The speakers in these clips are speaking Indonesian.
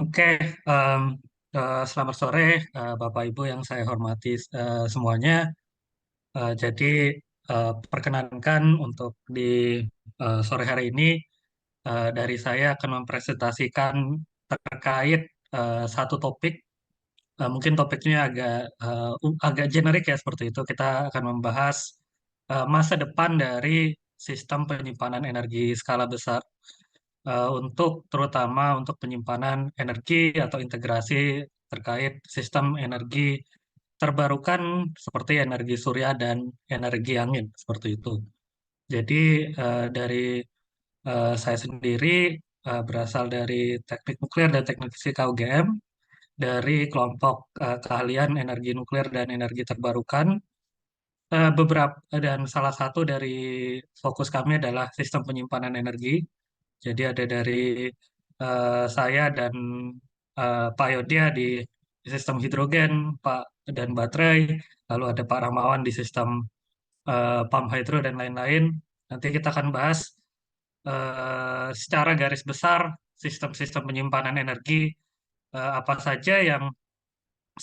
Oke, em, selamat sore Bapak Ibu yang saya hormati semuanya. Jadi perkenankan untuk di sore hari ini dari saya akan mempresentasikan terkait satu topik. Mungkin topiknya agak generik ya seperti itu. Kita akan membahas masa depan dari sistem penyimpanan energi skala besar untuk terutama untuk penyimpanan energi atau integrasi terkait sistem energi terbarukan seperti energi surya dan energi angin seperti itu. Jadi dari saya sendiri berasal dari teknik nuklir dan teknik fisika UGM dari kelompok keahlian energi nuklir dan energi terbarukan. Beberapa dan salah satu dari fokus kami adalah sistem penyimpanan energi. Jadi ada dari saya dan Pak Yodya di sistem hidrogen, Pak dan baterai, lalu ada Pak Rahmawan di sistem pump hydro dan lain-lain. Nanti kita akan bahas secara garis besar sistem-sistem penyimpanan energi apa saja yang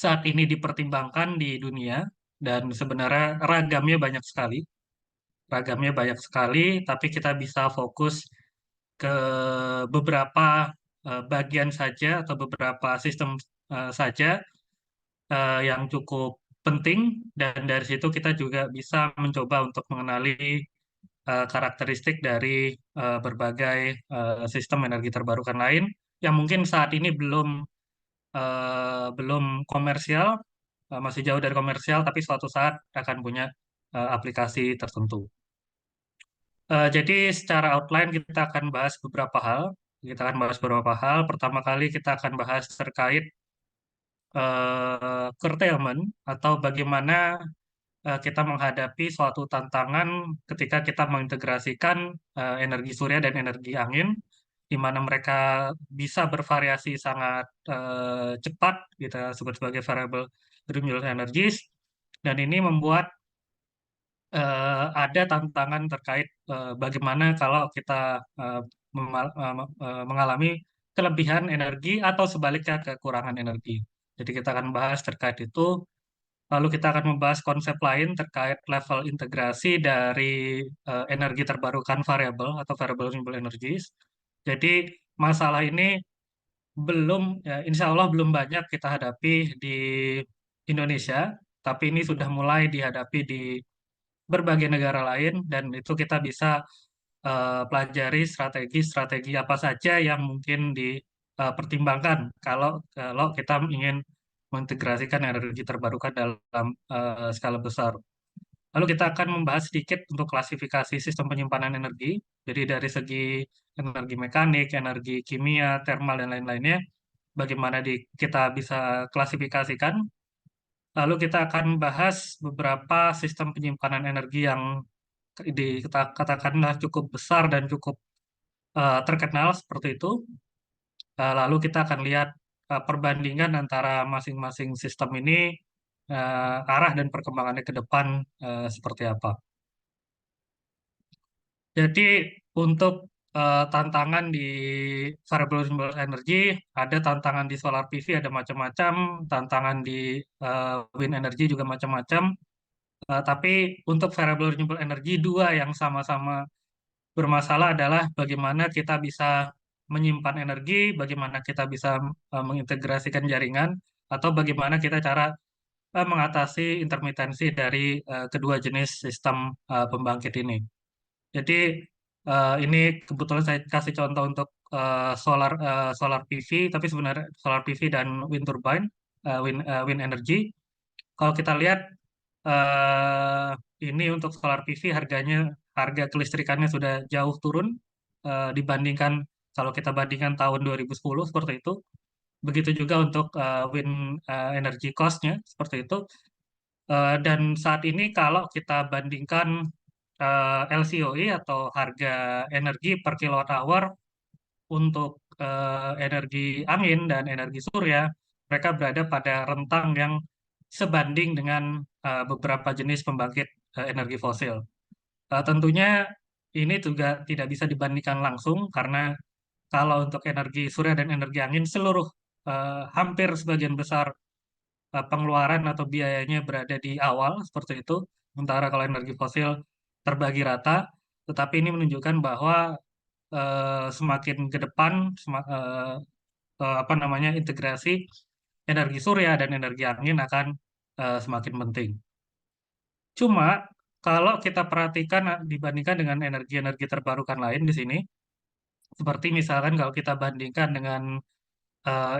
saat ini dipertimbangkan di dunia dan sebenarnya ragamnya banyak sekali, tapi kita bisa fokus ke beberapa bagian saja atau beberapa sistem saja yang cukup penting dan dari situ kita juga bisa mencoba untuk mengenali karakteristik dari berbagai sistem energi terbarukan lain yang mungkin saat ini belum komersial, masih jauh dari komersial, tapi suatu saat akan punya aplikasi tertentu. Jadi secara outline kita akan bahas beberapa hal. Kita akan bahas beberapa hal. Pertama kali kita akan bahas terkait curtailment atau bagaimana kita menghadapi suatu tantangan ketika kita mengintegrasikan energi surya dan energi angin, di mana mereka bisa bervariasi sangat cepat, kita sebut sebagai variable renewable energies, dan ini membuat ada tantangan terkait bagaimana kalau kita eh, mengalami kelebihan energi atau sebaliknya kekurangan energi. Jadi kita akan bahas terkait itu. Lalu kita akan membahas konsep lain terkait level integrasi dari energi terbarukan variabel atau variable renewable energies. Jadi masalah ini insya Allah belum banyak kita hadapi di Indonesia, tapi ini sudah mulai dihadapi di berbagai negara lain dan itu kita bisa pelajari strategi-strategi apa saja yang mungkin dipertimbangkan kalau kita ingin mengintegrasikan energi terbarukan dalam skala besar. Lalu kita akan membahas sedikit untuk klasifikasi sistem penyimpanan energi. Jadi dari segi energi mekanik, energi kimia, termal, dan lain-lainnya, bagaimana kita bisa klasifikasikan. Lalu kita akan bahas beberapa sistem penyimpanan energi yang kita katakanlah cukup besar dan cukup terkenal seperti itu. Lalu kita akan lihat perbandingan antara masing-masing sistem ini, arah dan perkembangannya ke depan seperti apa. Jadi untuk tantangan di variable renewable energy, ada tantangan di solar PV ada macam-macam, tantangan di wind energy juga macam-macam. Tapi untuk variable renewable energy dua yang sama-sama bermasalah adalah bagaimana kita bisa menyimpan energi, bagaimana kita bisa mengintegrasikan jaringan, atau bagaimana kita cara mengatasi intermitensi dari kedua jenis sistem pembangkit ini. Jadi ini kebetulan saya kasih contoh untuk solar PV, tapi sebenarnya solar PV dan wind turbine, wind energy. Kalau kita lihat eh, ini untuk solar PV harga kelistrikannya sudah jauh turun dibandingkan kalau kita bandingkan tahun 2010 seperti itu. Begitu juga untuk wind energy cost-nya seperti itu. Dan saat ini kalau kita bandingkan LCOE atau harga energi per kilowatt hour untuk energi angin dan energi surya, mereka berada pada rentang yang sebanding dengan beberapa jenis pembangkit energi fosil. Tentunya ini juga tidak bisa dibandingkan langsung karena kalau untuk energi surya dan energi angin hampir sebagian besar pengeluaran atau biayanya berada di awal seperti itu. Sementara kalau energi fosil terbagi rata, tetapi ini menunjukkan bahwa semakin ke depan apa namanya integrasi energi surya dan energi angin akan semakin penting. Cuma kalau kita perhatikan dibandingkan dengan energi-energi terbarukan lain di sini, seperti misalkan kalau kita bandingkan dengan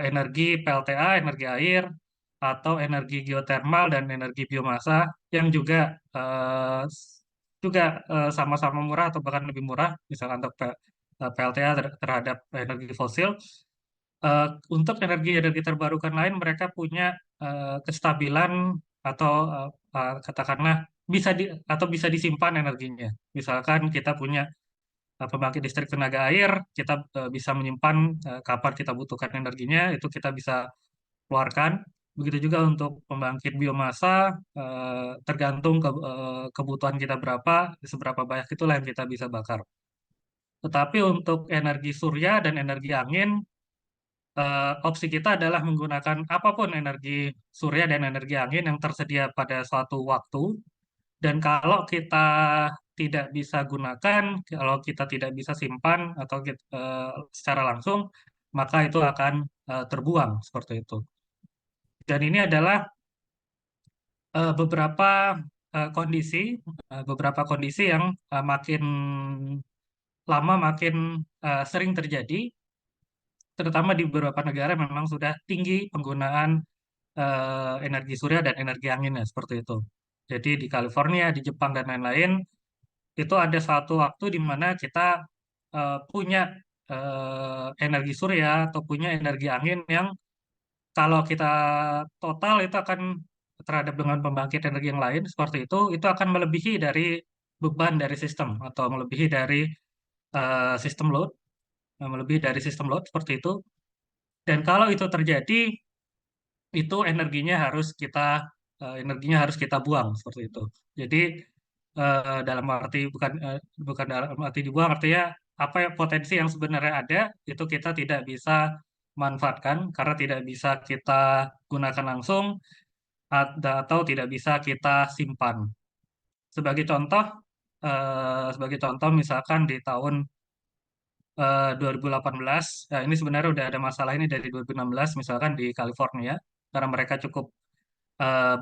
energi PLTA, energi air, atau energi geotermal dan energi biomasa yang juga eh, juga sama-sama murah atau bahkan lebih murah, misalkan untuk PLTA terhadap energi fosil. Eh, untuk energi-energi terbarukan lain, mereka punya kestabilan atau katakanlah atau bisa disimpan energinya. Misalkan kita punya pembangkit listrik tenaga air, kita bisa menyimpan kapan kita butuhkan energinya, itu kita bisa keluarkan. Begitu juga untuk pembangkit biomasa, tergantung kebutuhan kita berapa, seberapa banyak itulah yang kita bisa bakar. Tetapi untuk energi surya dan energi angin, opsi kita adalah menggunakan apapun energi surya dan energi angin yang tersedia pada suatu waktu. Dan kalau kita tidak bisa gunakan, kalau kita tidak bisa simpan atau secara langsung, maka itu akan terbuang seperti itu. Dan ini adalah beberapa kondisi, beberapa kondisi yang makin lama makin sering terjadi, terutama di beberapa negara memang sudah tinggi penggunaan energi surya dan energi anginnya seperti itu. Jadi di California, di Jepang dan lain-lain itu ada suatu waktu di mana kita punya energi surya atau punya energi angin yang kalau kita total itu akan terhadap dengan pembangkit energi yang lain seperti itu akan melebihi dari beban dari sistem atau melebihi dari sistem load, melebihi dari sistem load seperti itu. Dan kalau itu terjadi, itu energinya harus kita buang seperti itu. Jadi dalam arti bukan dalam arti dibuang, artinya apa ya potensi yang sebenarnya ada itu kita tidak bisa manfaatkan karena tidak bisa kita gunakan langsung atau tidak bisa kita simpan. Sebagai contoh, sebagai contoh misalkan di tahun 2018, ini sebenarnya udah ada masalah ini dari 2016 misalkan di California karena mereka cukup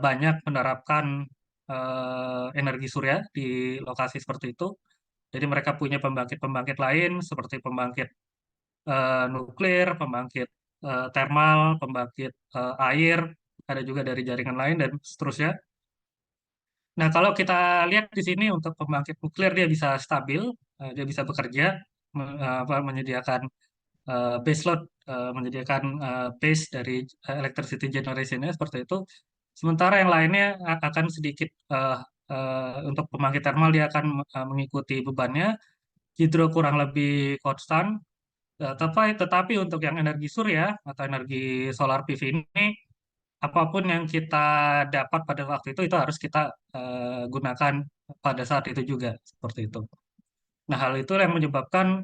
banyak menerapkan energi surya di lokasi seperti itu. Jadi mereka punya pembangkit-pembangkit lain seperti pembangkit nuklir, pembangkit termal, pembangkit air, ada juga dari jaringan lain dan seterusnya. Nah, kalau kita lihat di sini untuk pembangkit nuklir dia bisa stabil, dia bisa bekerja, menyediakan base load, menyediakan base dari electricity generation-nya seperti itu. Sementara yang lainnya akan sedikit untuk pembangkit termal dia akan mengikuti bebannya, hidro kurang lebih konstan. Tetapi untuk yang energi surya atau energi solar PV ini, apapun yang kita dapat pada waktu itu harus kita gunakan pada saat itu juga seperti itu. Nah, hal itu yang menyebabkan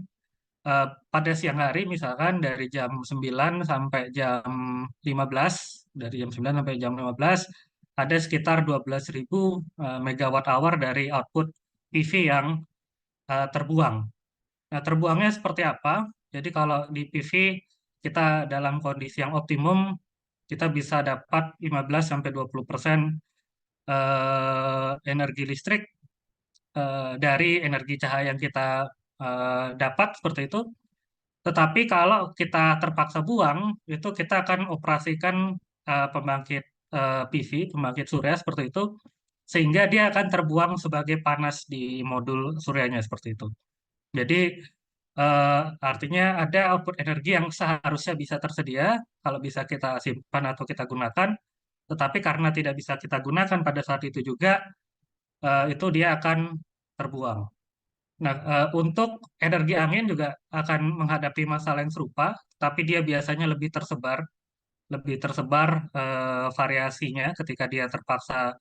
pada siang hari misalkan dari jam 9 sampai jam 15, dari jam 9 sampai jam 15 ada sekitar 12.000 megawatt hour dari output PV yang terbuang. Nah, terbuangnya seperti apa? Jadi kalau di PV kita dalam kondisi yang optimum kita bisa dapat 15 sampai 20% energi listrik dari energi cahaya yang kita dapat seperti itu. Tetapi kalau kita terpaksa buang, itu kita akan operasikan pembangkit PV, pembangkit surya seperti itu, sehingga dia akan terbuang sebagai panas di modul suryanya seperti itu. Jadi artinya ada output energi yang seharusnya bisa tersedia kalau bisa kita simpan atau kita gunakan, tetapi karena tidak bisa kita gunakan pada saat itu juga, itu dia akan terbuang. Nah, untuk energi angin juga akan menghadapi masalah yang serupa, tapi dia biasanya lebih tersebar variasinya ketika dia terpaksa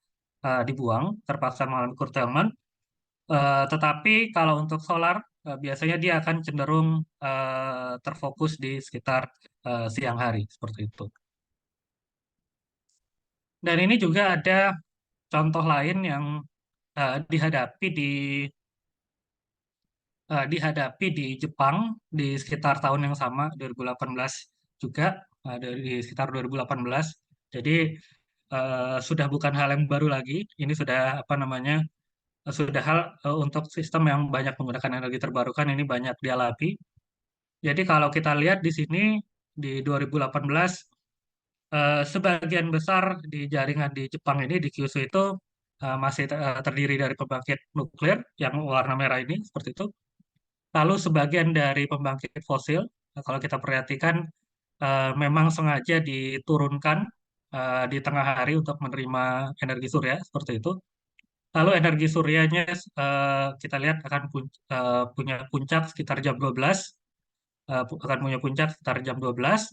dibuang, terpaksa mengalami curtailment. Tetapi kalau untuk solar, biasanya dia akan cenderung terfokus di sekitar siang hari seperti itu. Dan ini juga ada contoh lain yang eh, dihadapi di dihadapi di Jepang di sekitar tahun yang sama 2018 juga dari sekitar 2018. Jadi sudah bukan hal yang baru lagi. Ini sudah apa namanya sudah hal untuk sistem yang banyak menggunakan energi terbarukan ini banyak dialami. Jadi kalau kita lihat di sini di 2018 sebagian besar di jaringan di Jepang ini di Kyushu itu masih terdiri dari pembangkit nuklir yang warna merah ini seperti itu. Lalu sebagian dari pembangkit fosil, kalau kita perhatikan memang sengaja diturunkan di tengah hari untuk menerima energi surya seperti itu. Lalu energi suryanya kita lihat akan punya puncak sekitar jam 12, akan punya puncak sekitar jam 12.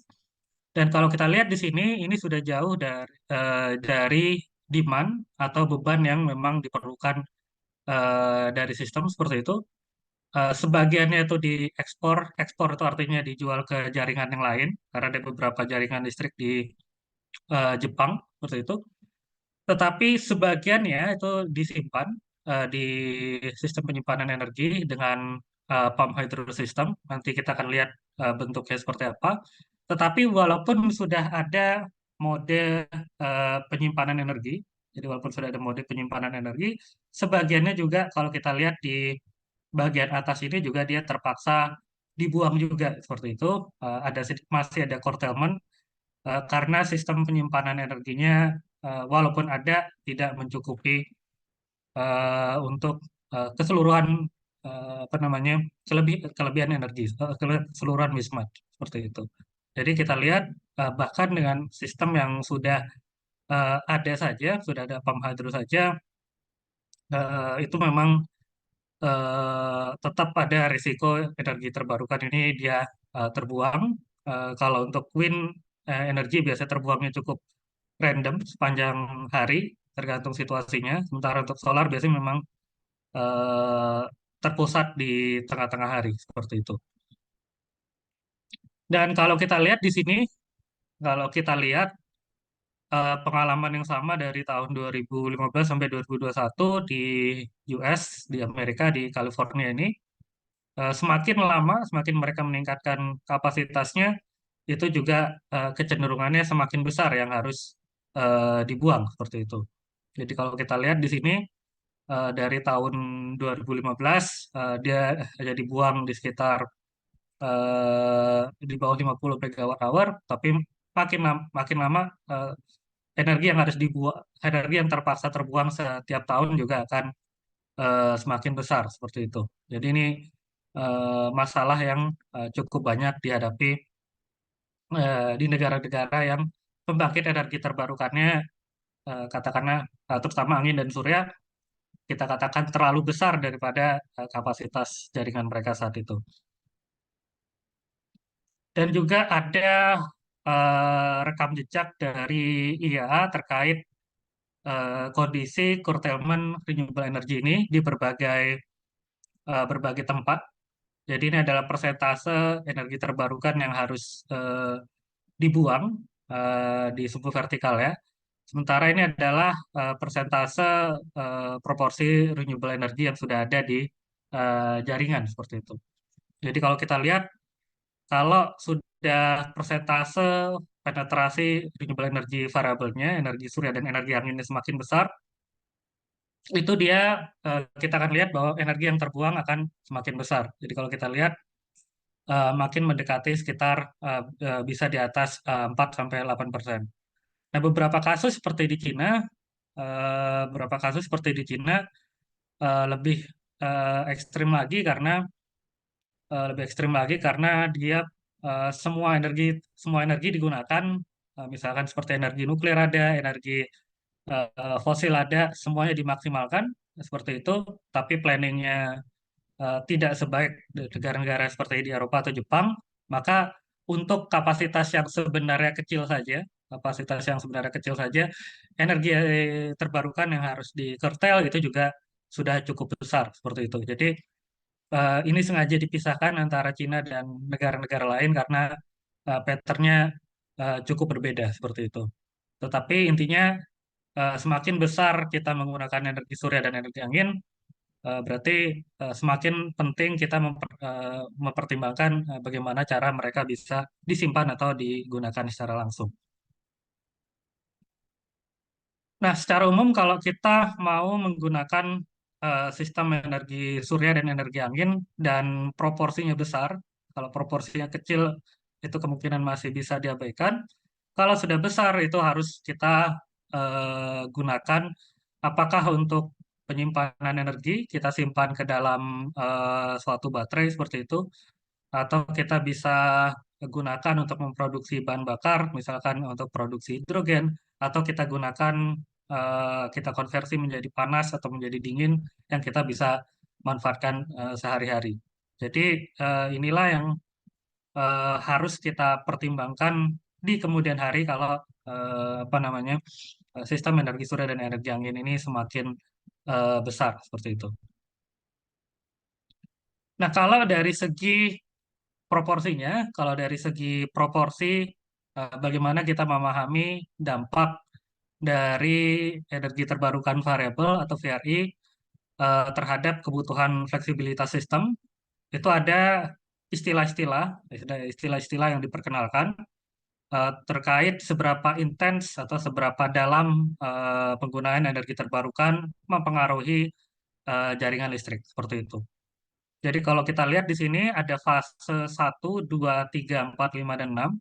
Dan kalau kita lihat di sini, ini sudah jauh dari demand atau beban yang memang diperlukan dari sistem seperti itu. Sebagiannya itu diekspor, ekspor itu artinya dijual ke jaringan yang lain, karena ada beberapa jaringan listrik di Jepang seperti itu. Tetapi sebagiannya itu disimpan di sistem penyimpanan energi dengan pump hydro system. Nanti kita akan lihat bentuknya seperti apa. Tetapi walaupun sudah ada mode penyimpanan energi, jadi walaupun sudah ada mode penyimpanan energi, sebagiannya juga kalau kita lihat di bagian atas ini juga dia terpaksa dibuang juga seperti itu. Masih ada curtailment karena sistem penyimpanan energinya walaupun ada tidak mencukupi untuk keseluruhan apa namanya kelebihan energi keseluruhan wismat seperti itu. Jadi kita lihat bahkan dengan sistem yang sudah ada saja sudah ada pump hydro saja itu memang tetap ada risiko energi terbarukan ini dia terbuang. Kalau untuk wind energi biasanya terbuangnya cukup random sepanjang hari, tergantung situasinya. Sementara untuk solar biasanya memang eh, terpusat di tengah-tengah hari seperti itu. Dan kalau kita lihat di sini, kalau kita lihat pengalaman yang sama dari tahun 2015 sampai 2021 di US, di Amerika, di California ini, semakin lama, semakin mereka meningkatkan kapasitasnya, itu juga kecenderungannya semakin besar yang harus dibuang seperti itu. Jadi kalau kita lihat di sini dari tahun 2015 dia jadi buang di sekitar di bawah 50 megawatt hour, tapi makin lama energi yang harus dibuang, energi yang terpaksa terbuang setiap tahun juga akan semakin besar seperti itu. Jadi ini masalah yang cukup banyak dihadapi di negara-negara yang pembangkit energi terbarukannya katakanlah terutama angin dan surya kita katakan terlalu besar daripada kapasitas jaringan mereka saat itu. Dan juga ada rekam jejak dari IEA terkait kondisi curtailment renewable energy ini di berbagai tempat. Jadi ini adalah persentase energi terbarukan yang harus dibuang di sumbu vertikal ya. Sementara ini adalah persentase proporsi renewable energy yang sudah ada di jaringan seperti itu. Jadi kalau kita lihat, kalau sudah persentase penetrasi renewable energy variabelnya, energi surya dan energi anginnya semakin besar, itu dia kita akan lihat bahwa energi yang terbuang akan semakin besar. Jadi kalau kita lihat makin mendekati sekitar bisa di atas 4 sampai 8%. Nah, beberapa kasus seperti di Cina lebih lebih ekstrim lagi karena dia eh, semua energi semua energi digunakan misalkan seperti energi nuklir ada, energi fosil ada, semuanya dimaksimalkan seperti itu, tapi planningnya tidak sebaik negara-negara seperti di Eropa atau Jepang, maka untuk kapasitas yang sebenarnya kecil saja, energi terbarukan yang harus dikertel itu juga sudah cukup besar seperti itu. Jadi Ini sengaja dipisahkan antara Cina dan negara-negara lain karena patternnya cukup berbeda seperti itu. Tetapi intinya semakin besar kita menggunakan energi surya dan energi angin, berarti semakin penting kita mempertimbangkan bagaimana cara mereka bisa disimpan atau digunakan secara langsung. Nah, secara umum kalau kita mau menggunakan sistem energi surya dan energi angin dan proporsinya besar, kalau proporsinya kecil itu kemungkinan masih bisa diabaikan. Kalau sudah besar itu harus kita gunakan apakah untuk penyimpanan energi kita simpan ke dalam suatu baterai seperti itu, atau kita bisa gunakan untuk memproduksi bahan bakar, misalkan untuk produksi hidrogen, atau kita gunakan kita konversi menjadi panas atau menjadi dingin yang kita bisa manfaatkan sehari-hari. Jadi inilah yang harus kita pertimbangkan di kemudian hari kalau apa namanya sistem energi surya dan energi angin ini semakin besar seperti itu. Nah, kalau dari segi proporsinya, kalau dari segi proporsi, bagaimana kita memahami dampak dari energi terbarukan variabel atau VRI terhadap kebutuhan fleksibilitas sistem, itu ada istilah-istilah, istilah-istilah yang diperkenalkan terkait seberapa intens atau seberapa dalam penggunaan energi terbarukan mempengaruhi jaringan listrik seperti itu. Jadi kalau kita lihat di sini ada fase 1, 2, 3, 4, 5, dan 6,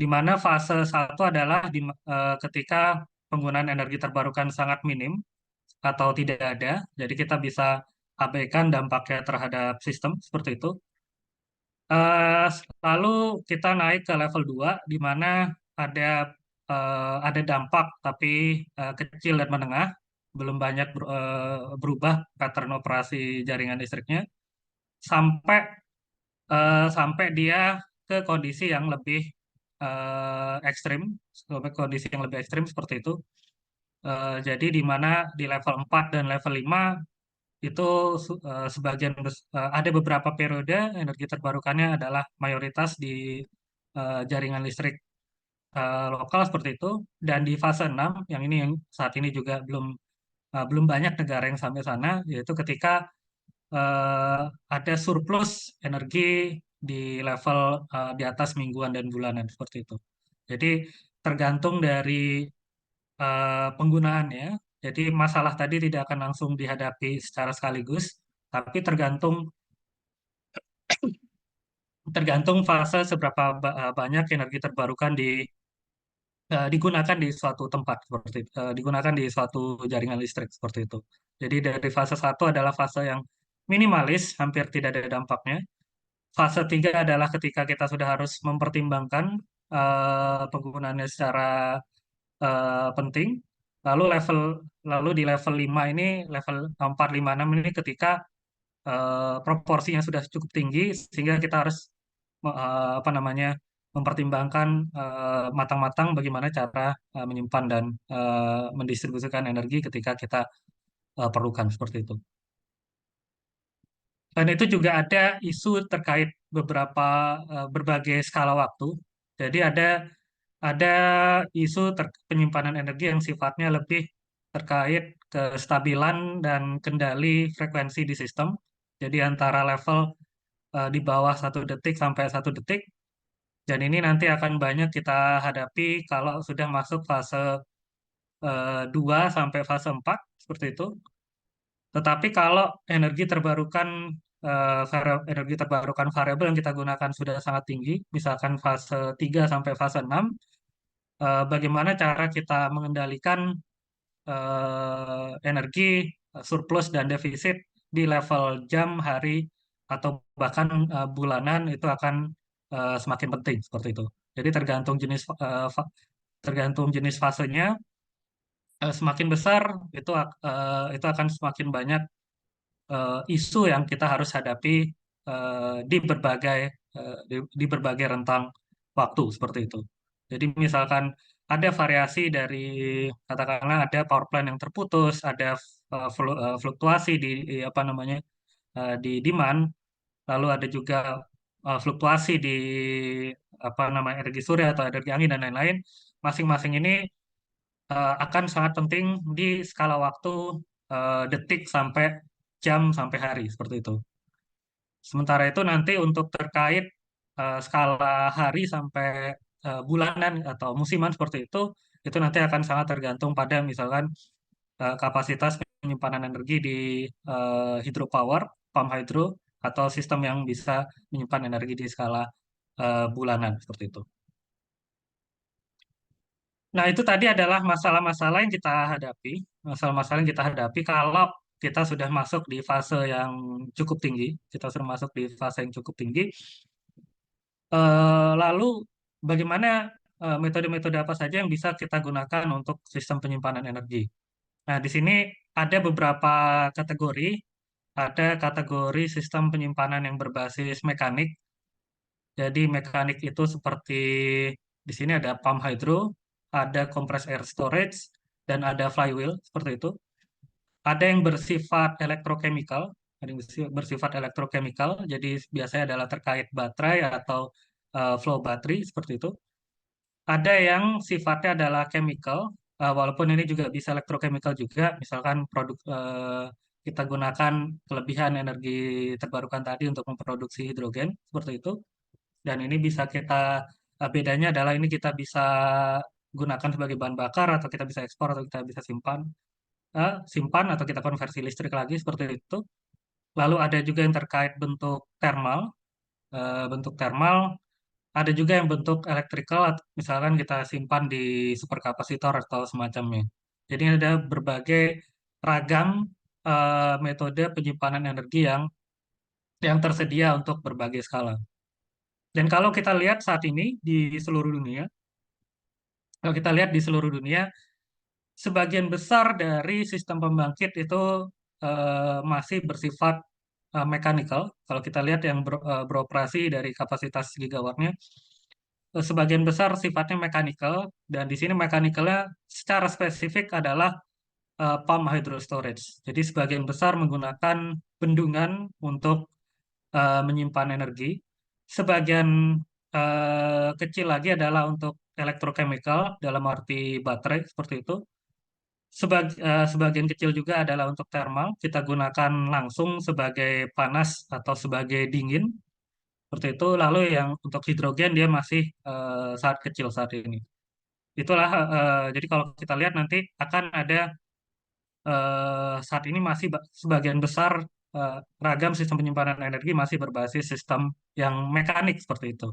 di mana fase 1 adalah ketika penggunaan energi terbarukan sangat minim atau tidak ada, jadi kita bisa abaikan dampaknya terhadap sistem seperti itu. Eh, Lalu kita naik ke level 2, di mana ada ada dampak tapi kecil dan menengah, belum banyak berubah pattern operasi jaringan listriknya, sampai sampai dia ke kondisi yang lebih ekstrim, sampai kondisi yang lebih ekstrim seperti itu. Jadi di mana di level 4 dan level 5 itu ada beberapa periode energi terbarukannya adalah mayoritas di jaringan listrik lokal seperti itu, dan di fase 6 yang ini yang saat ini juga belum banyak negara yang sampai sana, yaitu ketika eh, ada surplus energi di level di atas mingguan dan bulanan seperti itu. Jadi tergantung dari penggunaannya. Jadi masalah tadi tidak akan langsung dihadapi secara sekaligus, tapi tergantung tergantung fase seberapa banyak energi terbarukan digunakan di suatu tempat seperti digunakan di suatu jaringan listrik seperti itu. Jadi dari fase 1 adalah fase yang minimalis, hampir tidak ada dampaknya. Fase 3 adalah ketika kita sudah harus mempertimbangkan penggunaannya secara penting. Lalu di level 5 ini, level 4, 5, 6 ini ketika proporsinya sudah cukup tinggi sehingga kita harus apa namanya mempertimbangkan matang-matang bagaimana cara menyimpan dan mendistribusikan energi ketika kita perlukan seperti itu. Dan itu juga ada isu terkait berbagai skala waktu. Jadi ada isu penyimpanan energi yang sifatnya lebih terkait kestabilan dan kendali frekuensi di sistem. Jadi antara level di bawah 1 detik sampai 1 detik. Dan ini nanti akan banyak kita hadapi kalau sudah masuk fase 2 sampai fase 4 seperti itu. Tetapi kalau energi terbarukan variabel yang kita gunakan sudah sangat tinggi, misalkan fase 3 sampai fase 6, bagaimana cara kita mengendalikan energi surplus dan defisit di level jam, hari, atau bahkan bulanan itu akan semakin penting seperti itu. Jadi tergantung jenis fasenya, semakin besar itu akan semakin banyak isu yang kita harus hadapi di di berbagai rentang waktu seperti itu. Jadi misalkan ada variasi dari katakanlah ada power plant yang terputus, ada fluktuasi di apa namanya di demand, lalu ada juga fluktuasi di apa namanya energi surya atau energi angin dan lain-lain. Masing-masing ini akan sangat penting di skala waktu detik sampai jam sampai hari seperti itu. Sementara itu nanti untuk terkait skala hari sampai bulanan atau musiman seperti itu nanti akan sangat tergantung pada misalkan kapasitas penyimpanan energi di hydropower, pump hydro, atau sistem yang bisa menyimpan energi di skala bulanan seperti itu. Nah, itu tadi adalah masalah-masalah yang kita hadapi, masalah-masalah yang kita hadapi kalau kita sudah masuk di fase yang cukup tinggi, kita sudah masuk di fase yang cukup tinggi. Lalu bagaimana metode-metode apa saja yang bisa kita gunakan untuk sistem penyimpanan energi? Nah, di sini ada beberapa kategori. Ada kategori sistem penyimpanan yang berbasis mekanik. Jadi mekanik itu seperti di sini ada pump hydro, ada compressed air storage, dan ada flywheel seperti itu. Ada yang bersifat elektrochemical, ada yang bersifat elektrochemical. Jadi biasanya adalah terkait baterai atau flow battery seperti itu. Ada yang sifatnya adalah chemical, walaupun ini juga bisa elektrochemical juga. Misalkan produk kita gunakan kelebihan energi terbarukan tadi untuk memproduksi hidrogen seperti itu. Dan ini bisa kita bedanya adalah ini kita bisa gunakan sebagai bahan bakar atau kita bisa ekspor atau kita bisa simpan atau kita konversi listrik lagi seperti itu. Lalu ada juga yang terkait bentuk thermal, bentuk thermal. Ada juga yang bentuk electrical, misalkan kita simpan di superkapasitor atau semacamnya. Jadi ada berbagai ragam metode penyimpanan energi yang tersedia untuk berbagai skala. Dan kalau kita lihat saat ini di seluruh dunia, kalau kita lihat di seluruh dunia, sebagian besar dari sistem pembangkit itu masih bersifat mechanical. Kalau kita lihat yang beroperasi dari kapasitas gigawattnya, sebagian besar sifatnya mechanical, dan di sini mechanicalnya secara spesifik adalah pump hydro storage. Jadi sebagian besar menggunakan bendungan untuk menyimpan energi. Sebagian kecil lagi adalah untuk electrochemical dalam arti baterai seperti itu. Sebagian kecil juga adalah untuk thermal. Kita gunakan langsung sebagai panas atau sebagai dingin seperti itu. Lalu yang untuk hidrogen dia masih sangat kecil saat ini. Itulah jadi kalau kita lihat nanti akan ada saat ini masih sebagian besar ragam sistem penyimpanan energi masih berbasis sistem yang mekanik seperti itu.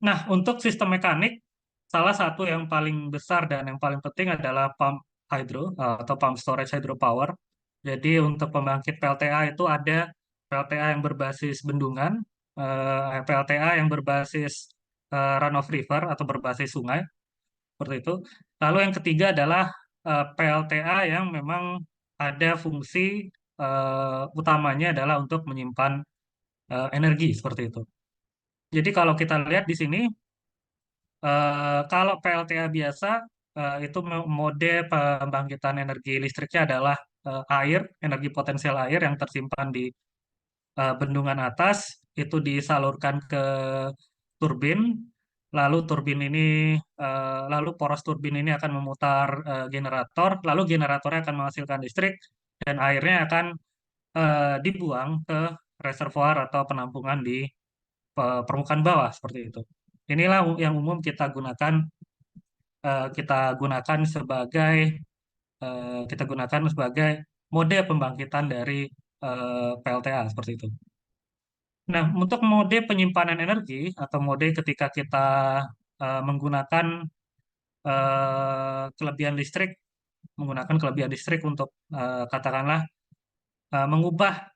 Nah, untuk sistem mekanik, salah satu yang paling besar dan yang paling penting adalah pump hydro atau pump storage hydropower. Jadi untuk pembangkit PLTA itu ada PLTA yang berbasis bendungan, PLTA yang berbasis run of river atau berbasis sungai, seperti itu. Lalu yang ketiga adalah PLTA yang memang ada fungsi utamanya adalah untuk menyimpan energi seperti itu. Jadi kalau kita lihat di sini, kalau PLTA biasa itu mode pembangkitan energi listriknya adalah air, energi potensial air yang tersimpan di bendungan atas itu disalurkan ke turbin, lalu turbin ini lalu poros turbin ini akan memutar generator, lalu generatornya akan menghasilkan listrik dan airnya akan dibuang ke reservoir atau penampungan di permukaan bawah seperti itu. Inilah yang umum kita gunakan sebagai mode pembangkitan dari PLTA seperti itu. Nah, untuk mode penyimpanan energi atau mode ketika kita menggunakan kelebihan listrik, menggunakan kelebihan listrik untuk katakanlah mengubah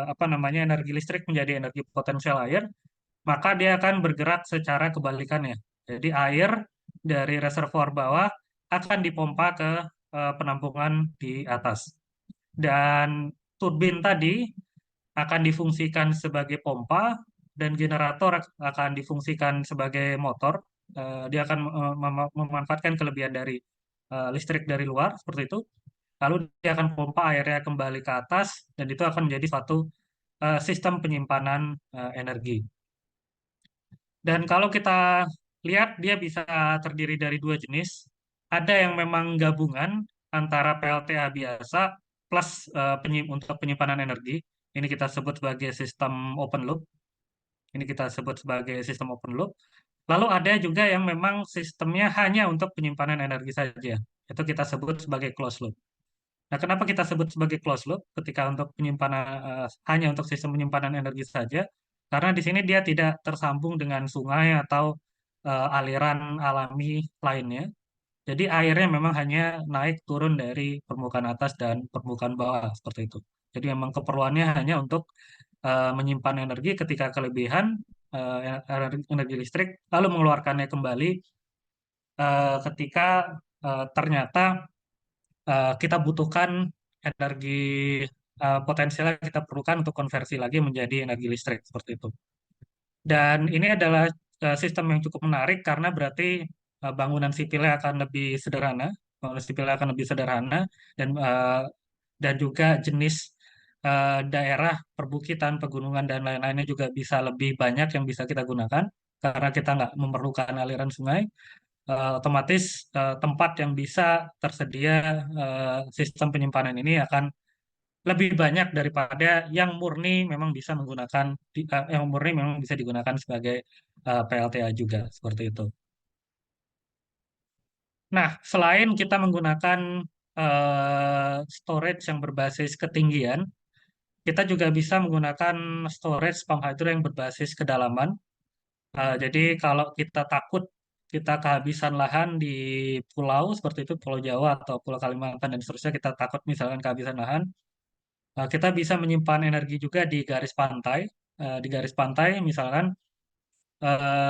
apa namanya energi listrik menjadi energi potensial air, maka dia akan bergerak secara kebalikannya. Jadi air dari reservoir bawah akan dipompa ke penampungan di atas. Dan turbin tadi akan difungsikan sebagai pompa dan generator akan difungsikan sebagai motor. Dia akan memanfaatkan kelebihan dari listrik dari luar seperti itu. lalu dia akan pompa airnya kembali ke atas, dan itu akan menjadi suatu sistem penyimpanan energi. Dan kalau kita lihat, dia bisa terdiri dari dua jenis. Ada yang memang gabungan antara PLTA biasa plus untuk penyimpanan energi. Ini kita sebut sebagai sistem open loop. Ini kita sebut sebagai sistem open loop. Lalu ada juga yang memang sistemnya hanya untuk penyimpanan energi saja. Itu kita sebut sebagai closed loop. Nah, kenapa kita sebut sebagai closed loop ketika untuk penyimpanan hanya untuk sistem penyimpanan energi saja? Karena di sini dia tidak tersambung dengan sungai atau aliran alami lainnya. Jadi airnya memang hanya naik turun dari permukaan atas dan permukaan bawah seperti itu. Jadi memang keperluannya hanya untuk menyimpan energi ketika kelebihan energi listrik, lalu mengeluarkannya kembali ketika ternyata kita butuhkan energi potensial yang kita perlukan untuk konversi lagi menjadi energi listrik seperti itu. Dan ini adalah sistem yang cukup menarik karena berarti bangunan sipilnya akan lebih sederhana, bangunan sipilnya akan lebih sederhana dan juga jenis daerah perbukitan, pegunungan dan lain-lainnya juga bisa lebih banyak yang bisa kita gunakan karena kita nggak memerlukan aliran sungai. Otomatis tempat yang bisa tersedia sistem penyimpanan ini akan lebih banyak daripada yang murni memang bisa menggunakan yang murni memang bisa digunakan sebagai PLTA juga seperti itu. Nah, selain kita menggunakan storage yang berbasis ketinggian, kita juga bisa menggunakan storage pump hydro yang berbasis kedalaman. Jadi kalau kita takut kita kehabisan lahan di pulau seperti itu, Pulau Jawa atau Pulau Kalimantan dan seterusnya, kita takut misalkan kehabisan lahan, kita bisa menyimpan energi juga di garis pantai. Di garis pantai misalkan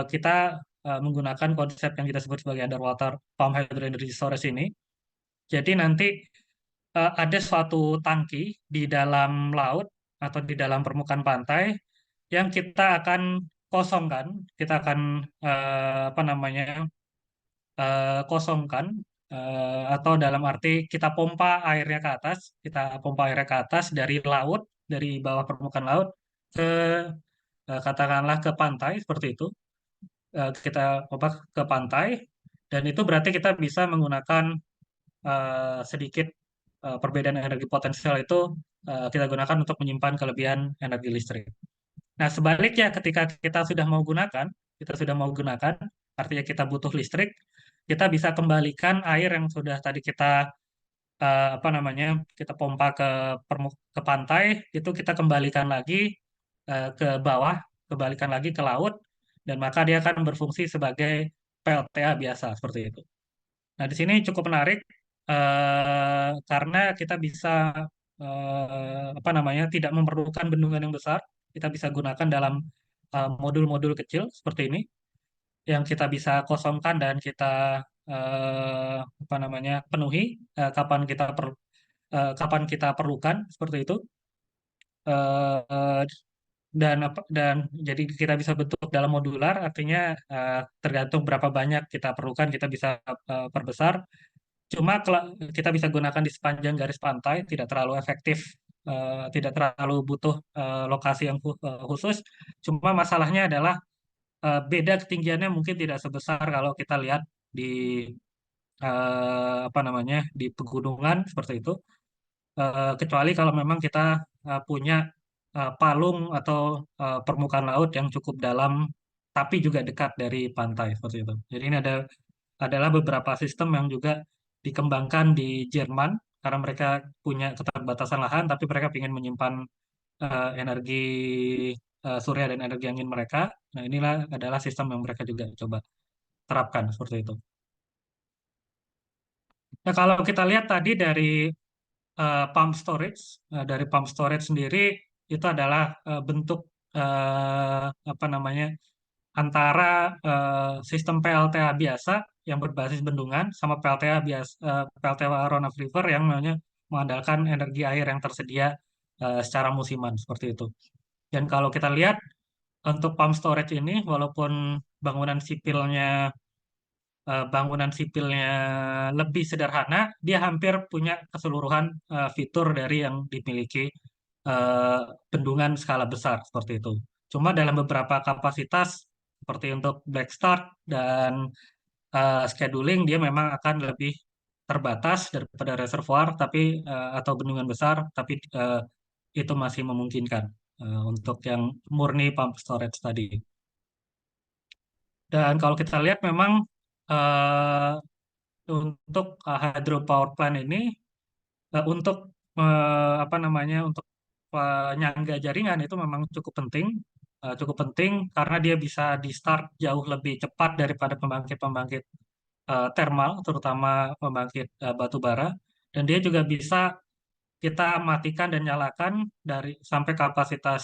kita menggunakan konsep yang kita sebut sebagai underwater pump hydro energy storage ini. Jadi nanti ada suatu tangki di dalam laut atau di dalam permukaan pantai yang kita akan kosongkan, kita akan apa namanya kosongkan atau dalam arti kita pompa airnya ke atas, kita pompa airnya ke atas dari laut, dari bawah permukaan laut ke katakanlah ke pantai seperti itu. Kita pompa ke pantai dan itu berarti kita bisa menggunakan sedikit perbedaan energi potensial itu kita gunakan untuk menyimpan kelebihan energi listrik. Nah, sebaliknya ketika kita sudah mau gunakan, artinya kita butuh listrik, kita bisa kembalikan air yang sudah tadi kita apa namanya, kita pompa ke pantai, itu kita kembalikan lagi ke bawah, kembalikan lagi ke laut, dan maka dia akan berfungsi sebagai PLTA biasa seperti itu. Nah, di sini cukup menarik karena kita bisa apa namanya, tidak memerlukan bendungan yang besar. Kita bisa gunakan dalam modul-modul kecil seperti ini yang kita bisa kosongkan dan kita apa namanya, penuhi kapan kita perlukan seperti itu. Eh, dan jadi kita bisa bentuk dalam modular, artinya tergantung berapa banyak kita perlukan kita bisa perbesar. Cuma kita bisa gunakan di sepanjang garis pantai, tidak terlalu efektif, tidak terlalu butuh lokasi yang khusus. Cuma masalahnya adalah beda ketinggiannya mungkin tidak sebesar kalau kita lihat di apa namanya, di pegunungan seperti itu. Kecuali kalau memang kita punya palung atau permukaan laut yang cukup dalam, tapi juga dekat dari pantai seperti itu. Jadi ini adalah beberapa sistem yang juga dikembangkan di Jerman karena mereka punya keterbatasan lahan, tapi mereka ingin menyimpan energi surya dan energi angin mereka. Nah, inilah adalah sistem yang mereka juga coba terapkan seperti itu. Nah, kalau kita lihat tadi dari pump storage sendiri itu adalah bentuk apa namanya, antara sistem PLTA biasa yang berbasis bendungan sama PLTA run of river yang namanya mengandalkan energi air yang tersedia secara musiman seperti itu. Dan kalau kita lihat untuk pump storage ini, walaupun bangunan sipilnya bangunan sipilnya lebih sederhana, dia hampir punya keseluruhan fitur dari yang dimiliki eh, bendungan skala besar seperti itu. Cuma dalam beberapa kapasitas seperti untuk black start dan scheduling dia memang akan lebih terbatas daripada reservoir tapi atau bendungan besar, tapi itu masih memungkinkan untuk yang murni pump storage tadi. Dan kalau kita lihat memang eh, untuk hydropower plant ini untuk apa namanya untuk penyangga jaringan itu memang cukup penting karena dia bisa di start jauh lebih cepat daripada pembangkit-pembangkit thermal, terutama pembangkit batu bara, dan dia juga bisa kita matikan dan nyalakan dari sampai kapasitas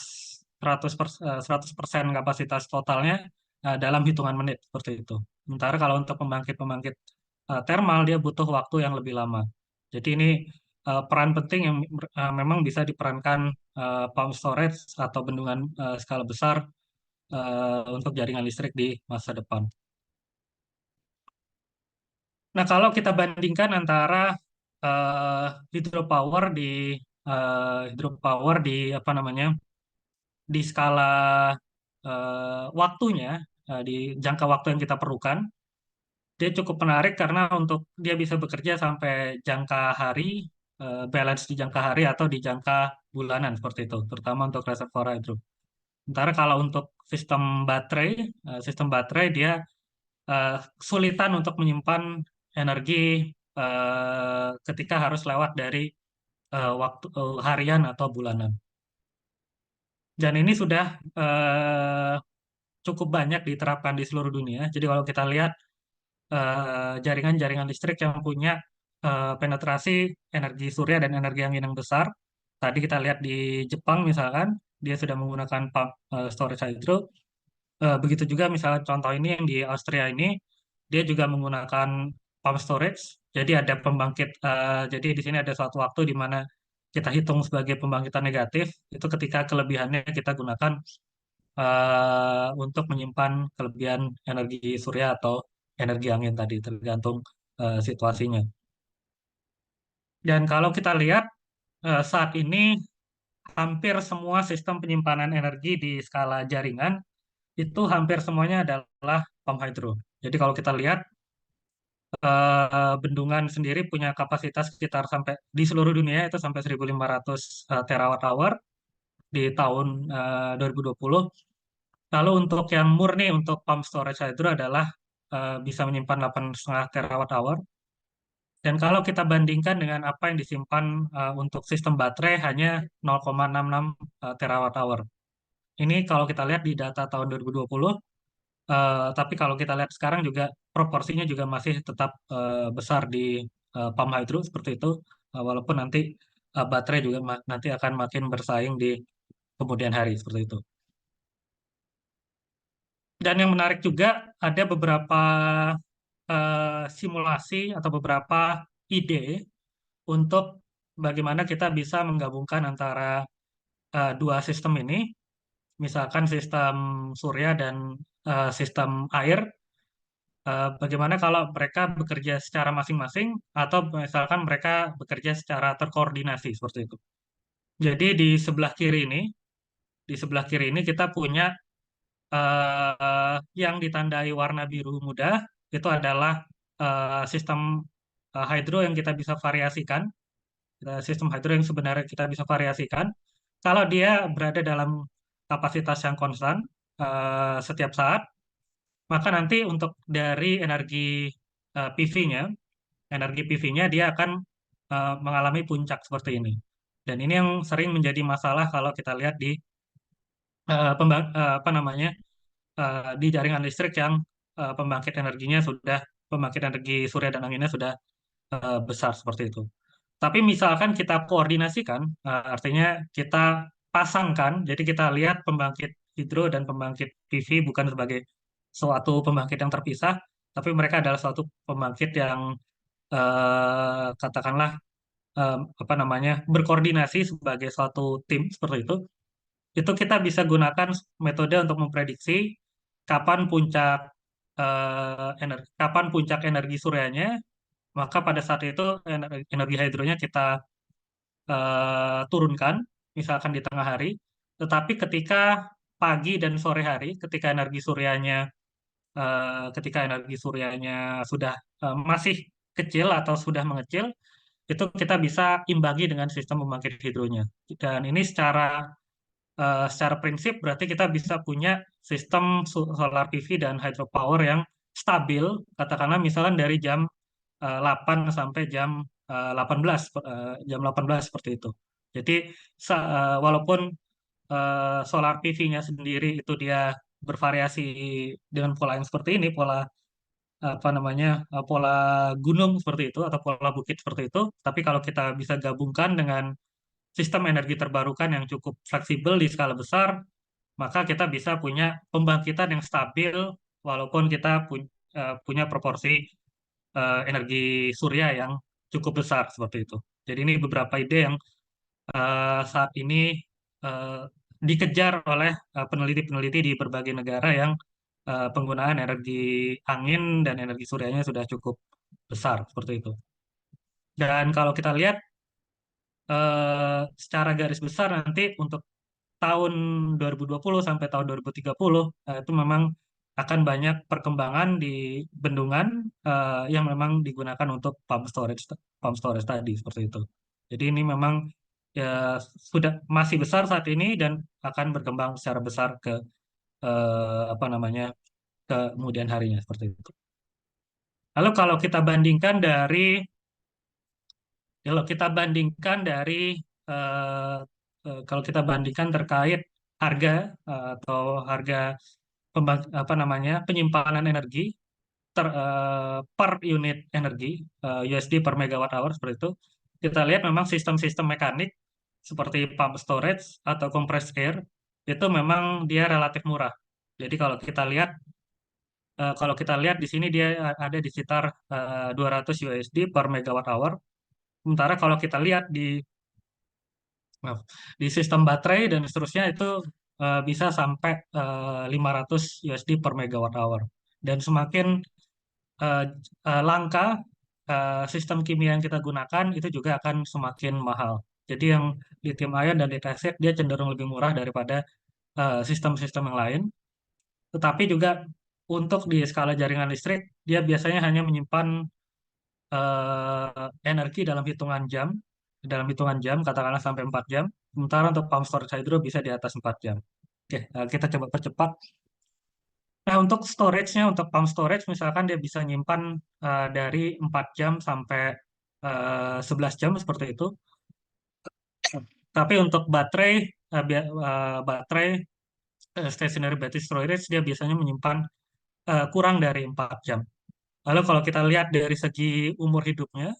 100% kapasitas totalnya dalam hitungan menit seperti itu. Sementara kalau untuk pembangkit-pembangkit thermal dia butuh waktu yang lebih lama. Jadi ini peran penting yang memang bisa diperankan pump storage atau bendungan skala besar untuk jaringan listrik di masa depan. Nah, kalau kita bandingkan antara eh, hydropower di hydropower di apa namanya di skala waktunya di jangka waktu yang kita perlukan, dia cukup menarik karena untuk dia bisa bekerja sampai jangka hari, balance di jangka hari atau di jangka bulanan seperti itu, terutama untuk reservoir hydro. Sementara kalau untuk sistem baterai dia kesulitan untuk menyimpan energi ketika harus lewat dari waktu harian atau bulanan. Dan ini sudah cukup banyak diterapkan di seluruh dunia. Jadi kalau kita lihat jaringan-jaringan listrik yang punya penetrasi energi surya dan energi angin yang besar, tadi kita lihat di Jepang misalkan, dia sudah menggunakan pump storage hydro. Begitu juga misalnya contoh ini yang di Austria ini, dia juga menggunakan pump storage. Jadi ada pembangkit, jadi di sini ada suatu waktu di mana kita hitung sebagai pembangkitan negatif, itu ketika kelebihannya kita gunakan untuk menyimpan kelebihan energi surya atau energi angin tadi, tergantung situasinya. Dan kalau kita lihat saat ini hampir semua sistem penyimpanan energi di skala jaringan itu hampir semuanya adalah pump hydro. Jadi kalau kita lihat bendungan sendiri punya kapasitas sekitar sampai di seluruh dunia itu sampai 1.500 terawatt hour di tahun 2020. Lalu untuk yang murni untuk pump storage hydro adalah bisa menyimpan 8,5 terawatt hour. Dan kalau kita bandingkan dengan apa yang disimpan untuk sistem baterai hanya 0,66 terawatt hour. Ini kalau kita lihat di data tahun 2020, tapi kalau kita lihat sekarang juga proporsinya juga masih tetap besar di pump hydro seperti itu, walaupun nanti baterai juga nanti akan makin bersaing di kemudian hari seperti itu. Dan yang menarik juga ada beberapa simulasi atau beberapa ide untuk bagaimana kita bisa menggabungkan antara dua sistem ini, misalkan sistem surya dan sistem air. Bagaimana kalau mereka bekerja secara masing-masing atau misalkan mereka bekerja secara terkoordinasi seperti itu. Jadi di sebelah kiri ini kita punya yang ditandai warna biru muda itu adalah sistem hydro yang kita bisa variasikan, sistem hydro yang sebenarnya kita bisa variasikan. Kalau dia berada dalam kapasitas yang konstan setiap saat, maka nanti untuk dari PV-nya, energi PV-nya dia akan mengalami puncak seperti ini. Dan ini yang sering menjadi masalah kalau kita lihat di apa namanya di jaringan listrik yang pembangkit energi surya dan anginnya sudah besar seperti itu. Tapi misalkan kita koordinasikan, artinya kita pasangkan, jadi kita lihat pembangkit hidro dan pembangkit PV bukan sebagai suatu pembangkit yang terpisah, tapi mereka adalah suatu pembangkit yang katakanlah apa namanya berkoordinasi sebagai suatu tim seperti itu. Itu kita bisa gunakan metode untuk memprediksi kapan puncak kapan puncak energi suryanya, maka pada saat itu energi hidronya kita turunkan, misalkan di tengah hari. Tetapi ketika pagi dan sore hari, ketika energi suryanya sudah masih kecil atau sudah mengecil, itu kita bisa imbangi dengan sistem pembangkit hidronya. Dan ini secara prinsip berarti kita bisa punya sistem solar PV dan hydropower yang stabil, katakanlah misalnya dari jam 8 sampai jam 18 seperti itu. Jadi walaupun solar PV-nya sendiri itu dia bervariasi dengan pola yang seperti ini, pola gunung seperti itu atau pola bukit seperti itu, tapi kalau kita bisa gabungkan dengan sistem energi terbarukan yang cukup fleksibel di skala besar, maka kita bisa punya pembangkitan yang stabil walaupun kita punya proporsi energi surya yang cukup besar seperti itu. Jadi ini beberapa ide yang saat ini eh, dikejar oleh peneliti-peneliti di berbagai negara yang penggunaan energi angin dan energi suryanya sudah cukup besar seperti itu. Dan kalau kita lihat secara garis besar nanti untuk tahun 2020 sampai tahun 2030 itu memang akan banyak perkembangan di bendungan yang memang digunakan untuk pump storage tadi seperti itu. Jadi ini memang ya sudah masih besar saat ini dan akan berkembang secara besar ke apa namanya kemudian harinya seperti itu. Lalu kalau kita bandingkan dari eh, kalau kita bandingkan terkait harga atau harga penyimpanan energi per unit energi USD per megawatt hour seperti itu, kita lihat memang sistem-sistem mekanik seperti pump storage atau compressed air itu memang dia relatif murah. Jadi kalau kita lihat di sini dia ada di sekitar 200 USD per megawatt hour. Sementara kalau kita lihat maaf, di sistem baterai dan seterusnya itu bisa sampai 500 USD per megawatt hour. Dan semakin eh, langka sistem kimia yang kita gunakan itu juga akan semakin mahal. Jadi yang lithium ion dan lead acid dia cenderung lebih murah daripada sistem-sistem yang lain. Tetapi juga untuk di skala jaringan listrik dia biasanya hanya menyimpan energi dalam hitungan jam katakanlah sampai 4 jam. Sementara untuk pump storage hydro bisa di atas 4 jam. Oke, kita coba percepat. Nah, untuk storage-nya, untuk pump storage, misalkan dia bisa nyimpan dari 4 jam sampai 11 jam seperti itu. Tapi untuk baterai stationary battery storage, dia biasanya menyimpan kurang dari 4 jam. Lalu kalau kita lihat dari segi umur hidupnya,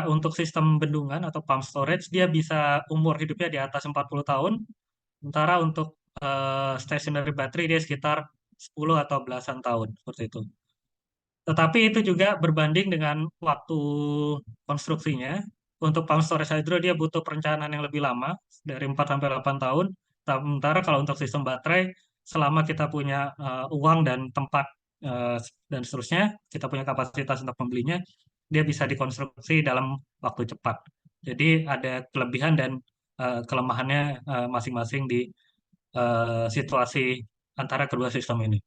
untuk sistem bendungan atau pump storage, dia bisa umur hidupnya di atas 40 tahun. Sementara untuk stationary battery dia sekitar 10 atau belasan tahun seperti itu. Tetapi itu juga berbanding dengan waktu konstruksinya. Untuk pump storage hydro dia butuh perencanaan yang lebih lama, dari 4 sampai 8 tahun. Sementara kalau untuk sistem baterai, selama kita punya uang dan tempat eh, dan seterusnya, kita punya kapasitas untuk membelinya, dia bisa dikonstruksi dalam waktu cepat. Jadi ada kelebihan dan kelemahannya masing-masing di situasi antara kedua sistem ini.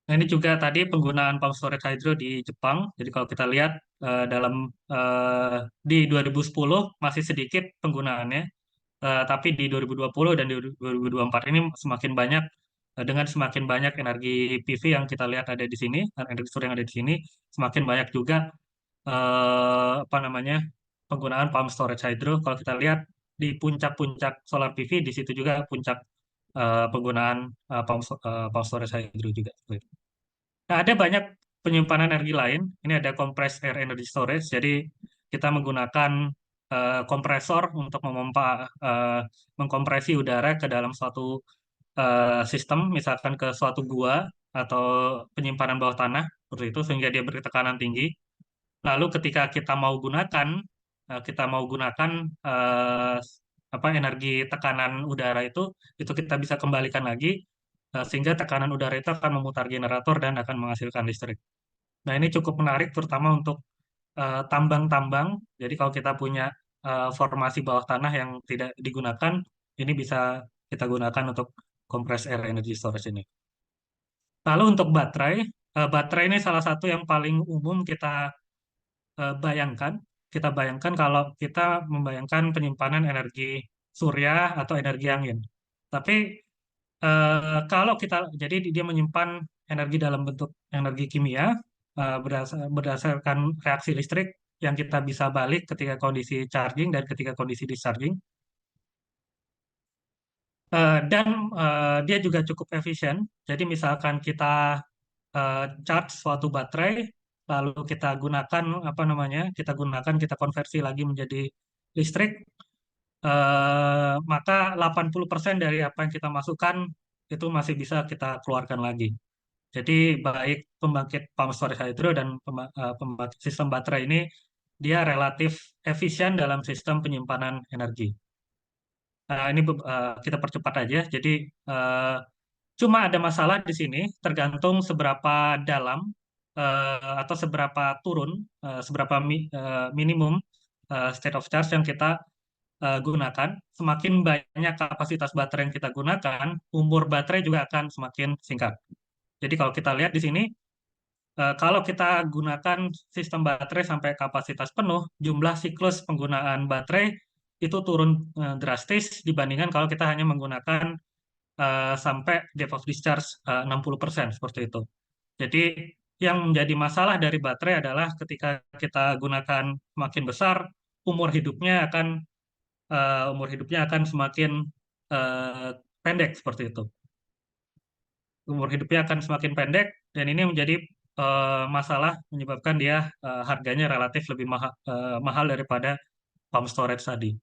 Nah, ini juga tadi penggunaan pump storage hydro di Jepang. Jadi kalau kita lihat dalam eh, di 2010 masih sedikit penggunaannya, tapi di 2020 dan di 2024 ini semakin banyak dengan semakin banyak energi PV yang kita lihat ada di sini, energi surya yang ada di sini, semakin banyak juga apa namanya penggunaan pump storage hydro. Kalau kita lihat di puncak-puncak solar PV di situ juga puncak penggunaan pump storage hydro juga. Nah, ada banyak penyimpanan energi lain. Ini ada compressed air energy storage. Jadi kita menggunakan kompresor untuk mengkompresi udara ke dalam suatu sistem, misalkan ke suatu gua atau penyimpanan bawah tanah, seperti itu, sehingga dia beri tekanan tinggi. Lalu ketika kita mau gunakan eh, energi tekanan udara itu kita bisa kembalikan lagi, sehingga tekanan udara itu akan memutar generator dan akan menghasilkan listrik. Nah, ini cukup menarik terutama untuk tambang-tambang. Jadi kalau kita punya formasi bawah tanah yang tidak digunakan, ini bisa kita gunakan untuk compressed air energy storage ini. Lalu untuk baterai, baterai ini salah satu yang paling umum kita bayangkan. Kita bayangkan kalau kita membayangkan penyimpanan energi surya atau energi angin. Tapi kalau kita, jadi dia menyimpan energi dalam bentuk energi kimia berdasarkan reaksi listrik yang kita bisa balik ketika kondisi charging dan ketika kondisi discharging. Dan dia juga cukup efisien. Jadi misalkan kita charge suatu baterai, lalu kita gunakan apa namanya, kita konversi lagi menjadi listrik, maka 80% dari apa yang kita masukkan itu masih bisa kita keluarkan lagi. Jadi baik pembangkit pumped storage hydro dan pembangkit sistem baterai ini dia relatif efisien dalam sistem penyimpanan energi. Ini kita percepat aja. Jadi eh, cuma ada masalah di sini, tergantung seberapa dalam atau seberapa turun, seberapa minimum state of charge yang kita gunakan. Semakin banyak kapasitas baterai yang kita gunakan, umur baterai juga akan semakin singkat. Jadi kalau kita lihat di sini, kalau kita gunakan sistem baterai sampai kapasitas penuh, jumlah siklus penggunaan baterai itu turun drastis dibandingkan kalau kita hanya menggunakan sampai depth of discharge 60% seperti itu. Jadi yang menjadi masalah dari baterai adalah ketika kita gunakan semakin besar, umur hidupnya akan semakin uh, pendek seperti itu. Umur hidupnya akan semakin pendek dan ini menjadi masalah menyebabkan dia harganya relatif lebih mahal daripada pump storage tadi.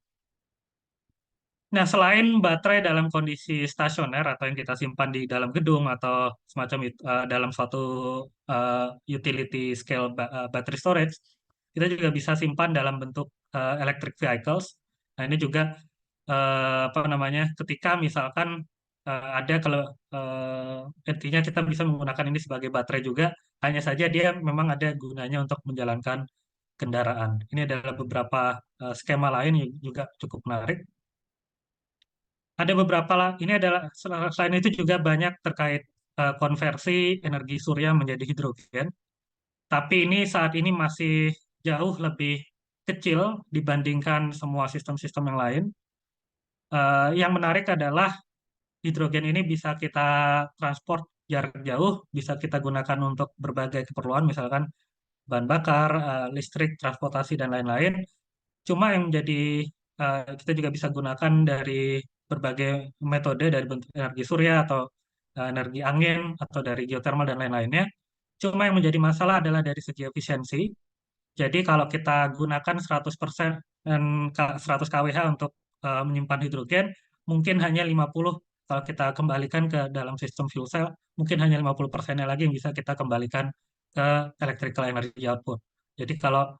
Nah, selain baterai dalam kondisi stasioner atau yang kita simpan di dalam gedung atau semacam itu, dalam suatu utility scale battery storage, kita juga bisa simpan dalam bentuk electric vehicles. Nah, ini juga apa namanya, ketika misalkan ada kalau intinya kita bisa menggunakan ini sebagai baterai juga, hanya saja dia memang ada gunanya untuk menjalankan kendaraan. Ini adalah beberapa skema lain yang juga cukup menarik. Ada beberapa lah. Ini adalah selain itu juga banyak terkait konversi energi surya menjadi hidrogen. Tapi ini saat ini masih jauh lebih kecil dibandingkan semua sistem-sistem yang lain. Yang menarik adalah hidrogen ini bisa kita transport jarak jauh, bisa kita gunakan untuk berbagai keperluan, misalkan bahan bakar, listrik, transportasi, dan lain-lain. Cuma yang menjadi kita juga bisa gunakan dari berbagai metode dari bentuk energi surya atau energi angin atau dari geothermal dan lain-lainnya. Cuma yang menjadi masalah adalah dari segi efisiensi. Jadi kalau kita gunakan 100% dan 100 kWh untuk menyimpan hidrogen, mungkin hanya 50 kalau kita kembalikan ke dalam sistem fuel cell, mungkin hanya 50%-nya lagi yang bisa kita kembalikan ke electrical energy output. Jadi kalau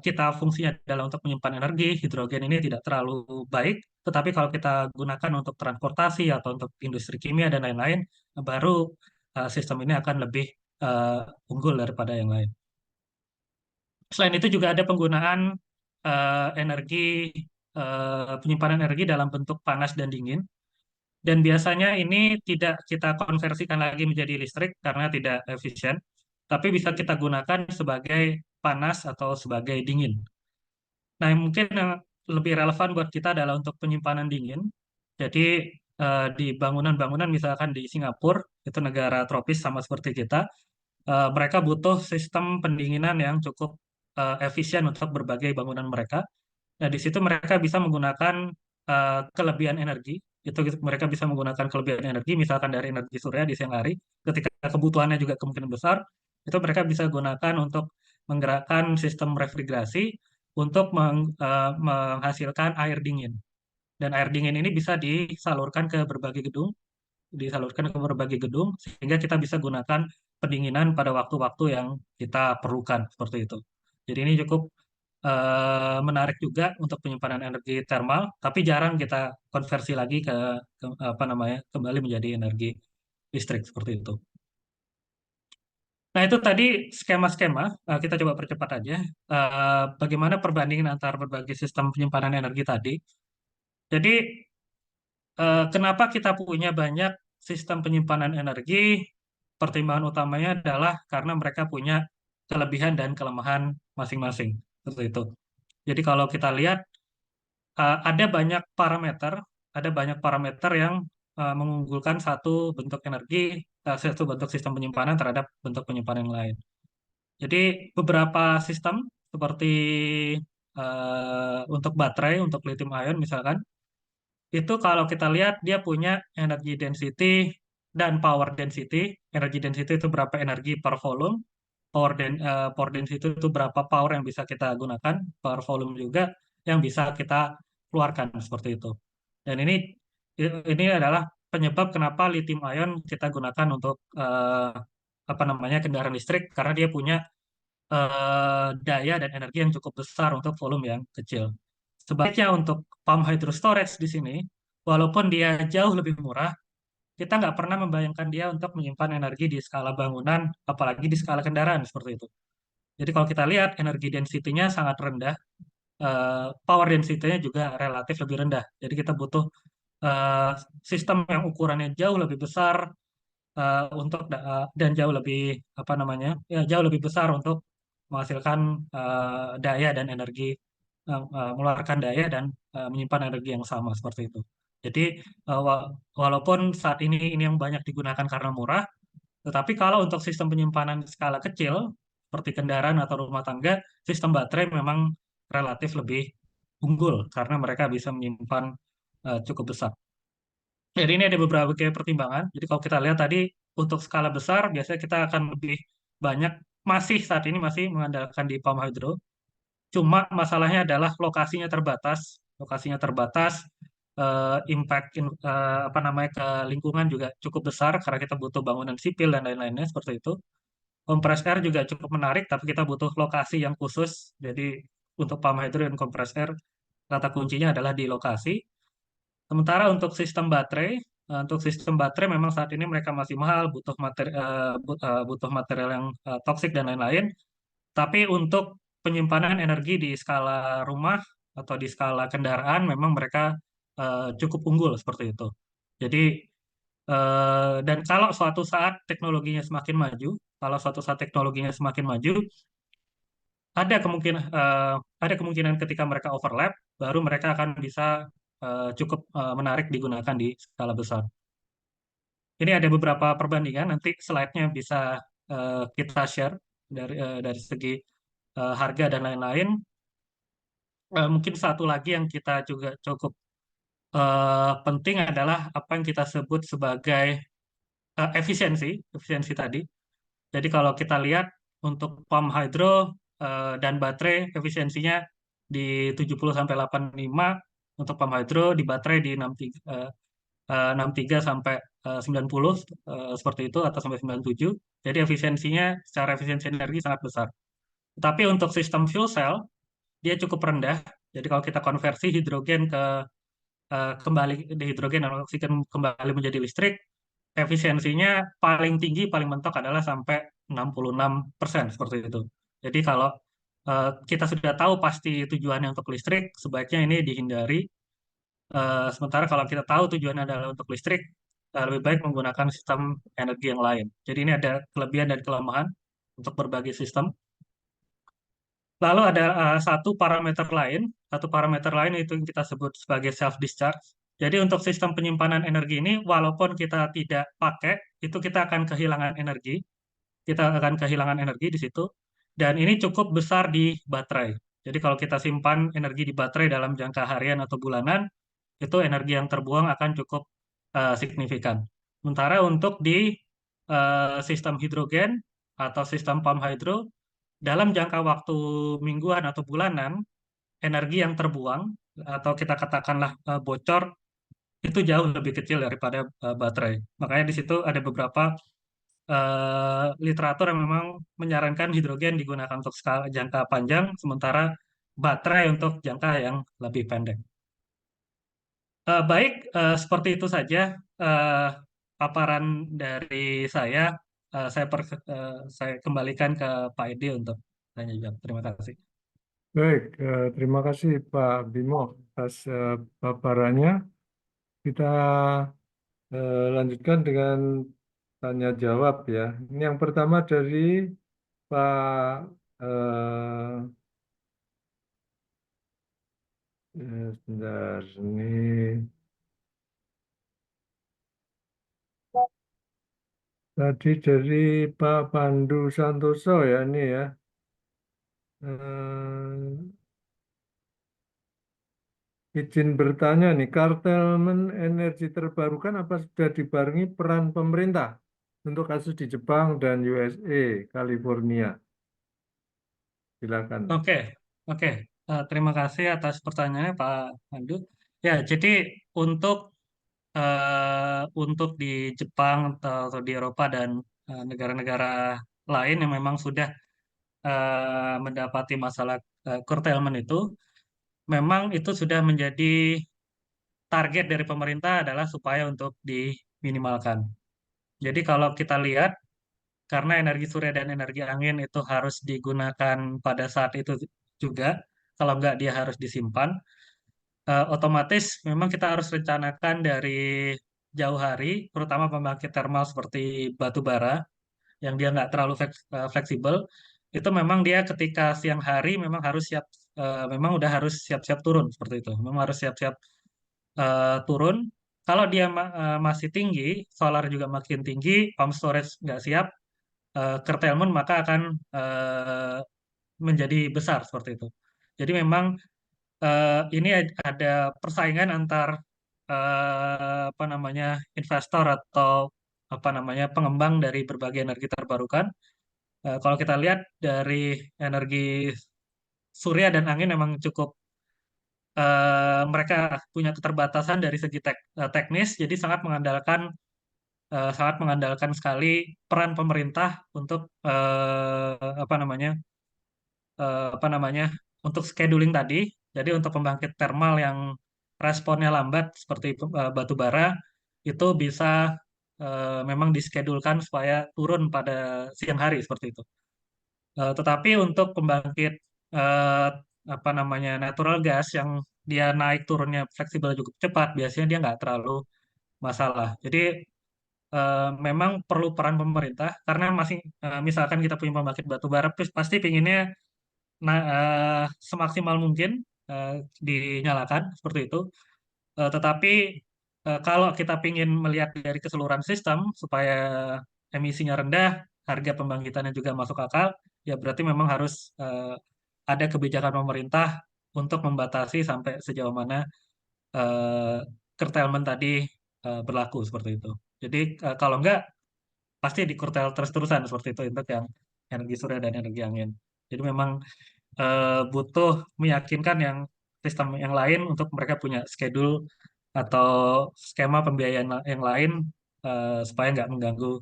kita fungsinya adalah untuk menyimpan energi, hidrogen ini tidak terlalu baik, tetapi kalau kita gunakan untuk transportasi atau untuk industri kimia dan lain-lain, baru sistem ini akan lebih unggul daripada yang lain. Selain itu juga ada penggunaan energi penyimpanan energi dalam bentuk panas dan dingin. Dan biasanya ini tidak kita konversikan lagi menjadi listrik karena tidak efisien, tapi bisa kita gunakan sebagai panas atau sebagai dingin. Nah, yang mungkin lebih relevan buat kita adalah untuk penyimpanan dingin. Jadi di bangunan-bangunan misalkan di Singapura, itu negara tropis sama seperti kita, mereka butuh sistem pendinginan yang cukup efisien untuk berbagai bangunan mereka. Nah, di situ mereka bisa menggunakan kelebihan energi. Itu mereka bisa menggunakan kelebihan energi, misalkan dari energi surya di siang hari, ketika kebutuhannya juga kemungkinan besar, itu mereka bisa gunakan untuk menggerakkan sistem refrigerasi untuk menghasilkan air dingin. Dan air dingin ini bisa disalurkan ke berbagai gedung, sehingga kita bisa gunakan pendinginan pada waktu-waktu yang kita perlukan seperti itu. Jadi ini cukup menarik juga untuk penyimpanan energi thermal, tapi jarang kita konversi lagi ke apa namanya kembali menjadi energi listrik seperti itu. Nah, itu tadi skema-skema. Kita coba percepat aja. Bagaimana perbandingan antara berbagai sistem penyimpanan energi tadi. Jadi, kenapa kita punya banyak sistem penyimpanan energi? Pertimbangan utamanya adalah karena mereka punya kelebihan dan kelemahan masing-masing. Seperti itu. Jadi, kalau kita lihat, ada banyak parameter, yang mengunggulkan satu bentuk energi, satu bentuk sistem penyimpanan terhadap bentuk penyimpanan yang lain. Jadi beberapa sistem seperti untuk baterai, untuk lithium ion misalkan, itu kalau kita lihat dia punya energy density dan power density. Energy density itu berapa energi per volume, power density itu berapa power yang bisa kita gunakan, per volume juga yang bisa kita keluarkan seperti itu. Dan ini adalah penyebab kenapa lithium ion kita gunakan untuk apa namanya kendaraan listrik karena dia punya daya dan energi yang cukup besar untuk volume yang kecil. Sebaliknya untuk pump hydro storage di sini, walaupun dia jauh lebih murah, kita nggak pernah membayangkan dia untuk menyimpan energi di skala bangunan, apalagi di skala kendaraan seperti itu. Jadi kalau kita lihat energi density-nya sangat rendah, power density-nya juga relatif lebih rendah. Jadi kita butuh eh, sistem yang ukurannya jauh lebih besar dan jauh lebih apa namanya ya jauh lebih besar untuk menghasilkan daya dan energi mengeluarkan daya dan menyimpan energi yang sama seperti itu. Jadi walaupun saat ini yang banyak digunakan karena murah, tetapi kalau untuk sistem penyimpanan skala kecil seperti kendaraan atau rumah tangga, sistem baterai memang relatif lebih unggul karena mereka bisa menyimpan cukup besar. Jadi ini ada beberapa pertimbangan. Jadi kalau kita lihat tadi untuk skala besar biasanya kita akan lebih banyak saat ini masih mengandalkan di pump hydro. Cuma masalahnya adalah lokasinya terbatas. Lokasinya terbatas, apa namanya ke lingkungan juga cukup besar karena kita butuh bangunan sipil dan lain-lainnya seperti itu. Kompres air juga cukup menarik, tapi kita butuh lokasi yang khusus. Jadi untuk pump hydro dan kompres air, kata kuncinya adalah di lokasi. Sementara untuk sistem baterai memang saat ini mereka masih mahal, butuh material yang toksik dan lain-lain. Tapi untuk penyimpanan energi di skala rumah atau di skala kendaraan, memang mereka cukup unggul seperti itu. Jadi dan kalau suatu saat teknologinya semakin maju, ada kemungkinan ketika mereka overlap, baru mereka akan bisa cukup menarik digunakan di skala besar. Ini ada beberapa perbandingan, nanti slide-nya bisa kita share dari segi harga dan lain-lain. Mungkin satu lagi yang kita juga cukup penting adalah apa yang kita sebut sebagai efisiensi tadi. Jadi kalau kita lihat untuk pump hydro dan baterai efisiensinya di 70 sampai 85 untuk pump hydro, di baterai di 63 sampai 90 seperti itu atau sampai 97. Jadi secara efisiensi energi sangat besar. Tapi untuk sistem fuel cell dia cukup rendah. Jadi kalau kita konversi hidrogen kembali di hidrogen dan oksigen kembali menjadi listrik, efisiensinya paling tinggi, paling mentok adalah sampai 66% seperti itu. Jadi kalau kita sudah tahu pasti tujuannya untuk listrik, sebaiknya ini dihindari. Sementara kalau kita tahu tujuannya adalah untuk listrik, lebih baik menggunakan sistem energi yang lain. Jadi ini ada kelebihan dan kelemahan untuk berbagai sistem. Lalu ada satu parameter lain itu yang kita sebut sebagai self discharge. Jadi untuk sistem penyimpanan energi ini, walaupun kita tidak pakai, itu kita akan kehilangan energi di situ. Dan ini cukup besar di baterai. Jadi kalau kita simpan energi di baterai dalam jangka harian atau bulanan, itu energi yang terbuang akan cukup signifikan. Sementara untuk di sistem hidrogen atau sistem pump hydro, dalam jangka waktu mingguan atau bulanan, energi yang terbuang atau kita katakanlah bocor itu jauh lebih kecil daripada baterai. Makanya di situ ada beberapa literatur yang memang menyarankan hidrogen digunakan untuk skala jangka panjang, sementara baterai untuk jangka yang lebih pendek. Baik, seperti itu saja eh, paparan dari saya. Saya kembalikan ke Pak Edi untuk tanya jawab. Terima kasih. Baik, terima kasih Pak Bimo atas paparannya. Kita lanjutkan dengan tanya jawab ya. Ini yang pertama dari Pak sebentar ini tadi dari Pak Pandu Santoso ya ini ya. Eh, izin bertanya nih, kartelmen energi terbarukan apa sudah dibarengi peran pemerintah untuk kasus di Jepang dan USA, California? Silakan. Oke, oke. Terima kasih atas pertanyaannya Pak Pandu. Ya, jadi untuk di Jepang atau di Eropa dan negara-negara lain yang memang sudah mendapati masalah curtailment itu, memang itu sudah menjadi target dari pemerintah adalah supaya untuk diminimalkan. Jadi kalau kita lihat, karena energi surya dan energi angin itu harus digunakan pada saat itu juga, kalau enggak dia harus disimpan, otomatis memang kita harus rencanakan dari jauh hari, terutama pembangkit termal seperti batu bara, yang dia nggak terlalu fleksibel, itu memang dia ketika siang hari memang harus siap, memang udah harus siap-siap turun seperti itu. Memang harus siap-siap turun. Kalau dia masih tinggi, solar juga makin tinggi, pump storage nggak siap, curtailment maka akan menjadi besar seperti itu. Jadi memang ini ada persaingan antar apa namanya investor atau apa namanya pengembang dari berbagai energi terbarukan. Kalau kita lihat dari energi surya dan angin memang cukup mereka punya keterbatasan dari segi teknis, jadi sangat mengandalkan sekali peran pemerintah untuk apa namanya untuk scheduling tadi. Jadi untuk pembangkit termal yang responnya lambat seperti batu bara itu bisa memang diskedulkan supaya turun pada siang hari seperti itu. Tetapi untuk pembangkit eh, apa namanya natural gas yang dia naik turunnya fleksibel cukup cepat, biasanya dia nggak terlalu masalah. Jadi memang perlu peran pemerintah karena masih misalkan kita punya pembangkit batu bara, pasti pinginnya semaksimal mungkin eh, dinyalakan seperti itu. Tetapi kalau kita ingin melihat dari keseluruhan sistem supaya emisinya rendah, harga pembangkitannya juga masuk akal, ya berarti memang harus ada kebijakan pemerintah untuk membatasi sampai sejauh mana eh, curtailment tadi berlaku seperti itu. Jadi kalau enggak pasti di curtail terus-terusan seperti itu untuk yang energi surya dan energi angin. Jadi memang butuh meyakinkan yang sistem yang lain untuk mereka punya schedule atau skema pembiayaan yang lain supaya nggak mengganggu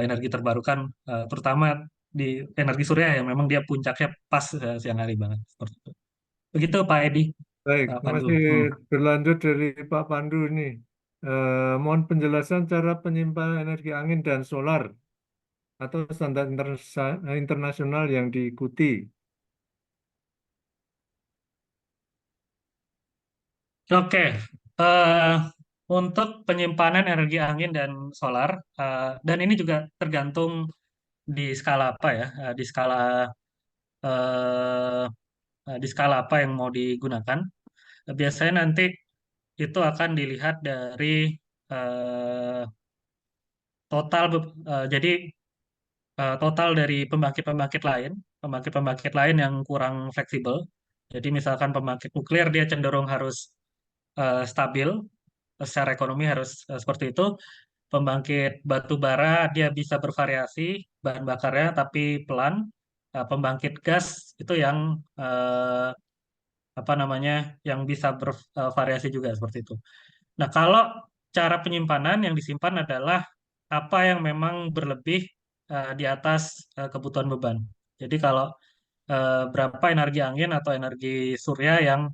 energi terbarukan, terutama di energi surya yang memang dia puncaknya pas siang hari banget seperti itu. Begitu Pak Edi, Baik, Pak Pandu. masih berlanjut dari Pak Pandu ini. Mohon penjelasan cara penyimpanan energi angin dan solar atau standar internasional yang diikuti. Oke, eh, untuk penyimpanan energi angin dan solar, dan ini juga tergantung di skala apa ya, eh, di skala apa yang mau digunakan. Biasanya nanti itu akan dilihat dari eh, jadi total dari pembangkit-pembangkit lain yang kurang fleksibel. Jadi misalkan pembangkit nuklir dia cenderung harus stabil, secara ekonomi harus seperti itu. Pembangkit batu bara dia bisa bervariasi bahan bakarnya tapi pelan. Pembangkit gas itu yang apa namanya yang bisa bervariasi juga seperti itu. Nah, kalau cara penyimpanan yang disimpan adalah apa yang memang berlebih di atas kebutuhan beban. Jadi kalau berapa energi angin atau energi surya yang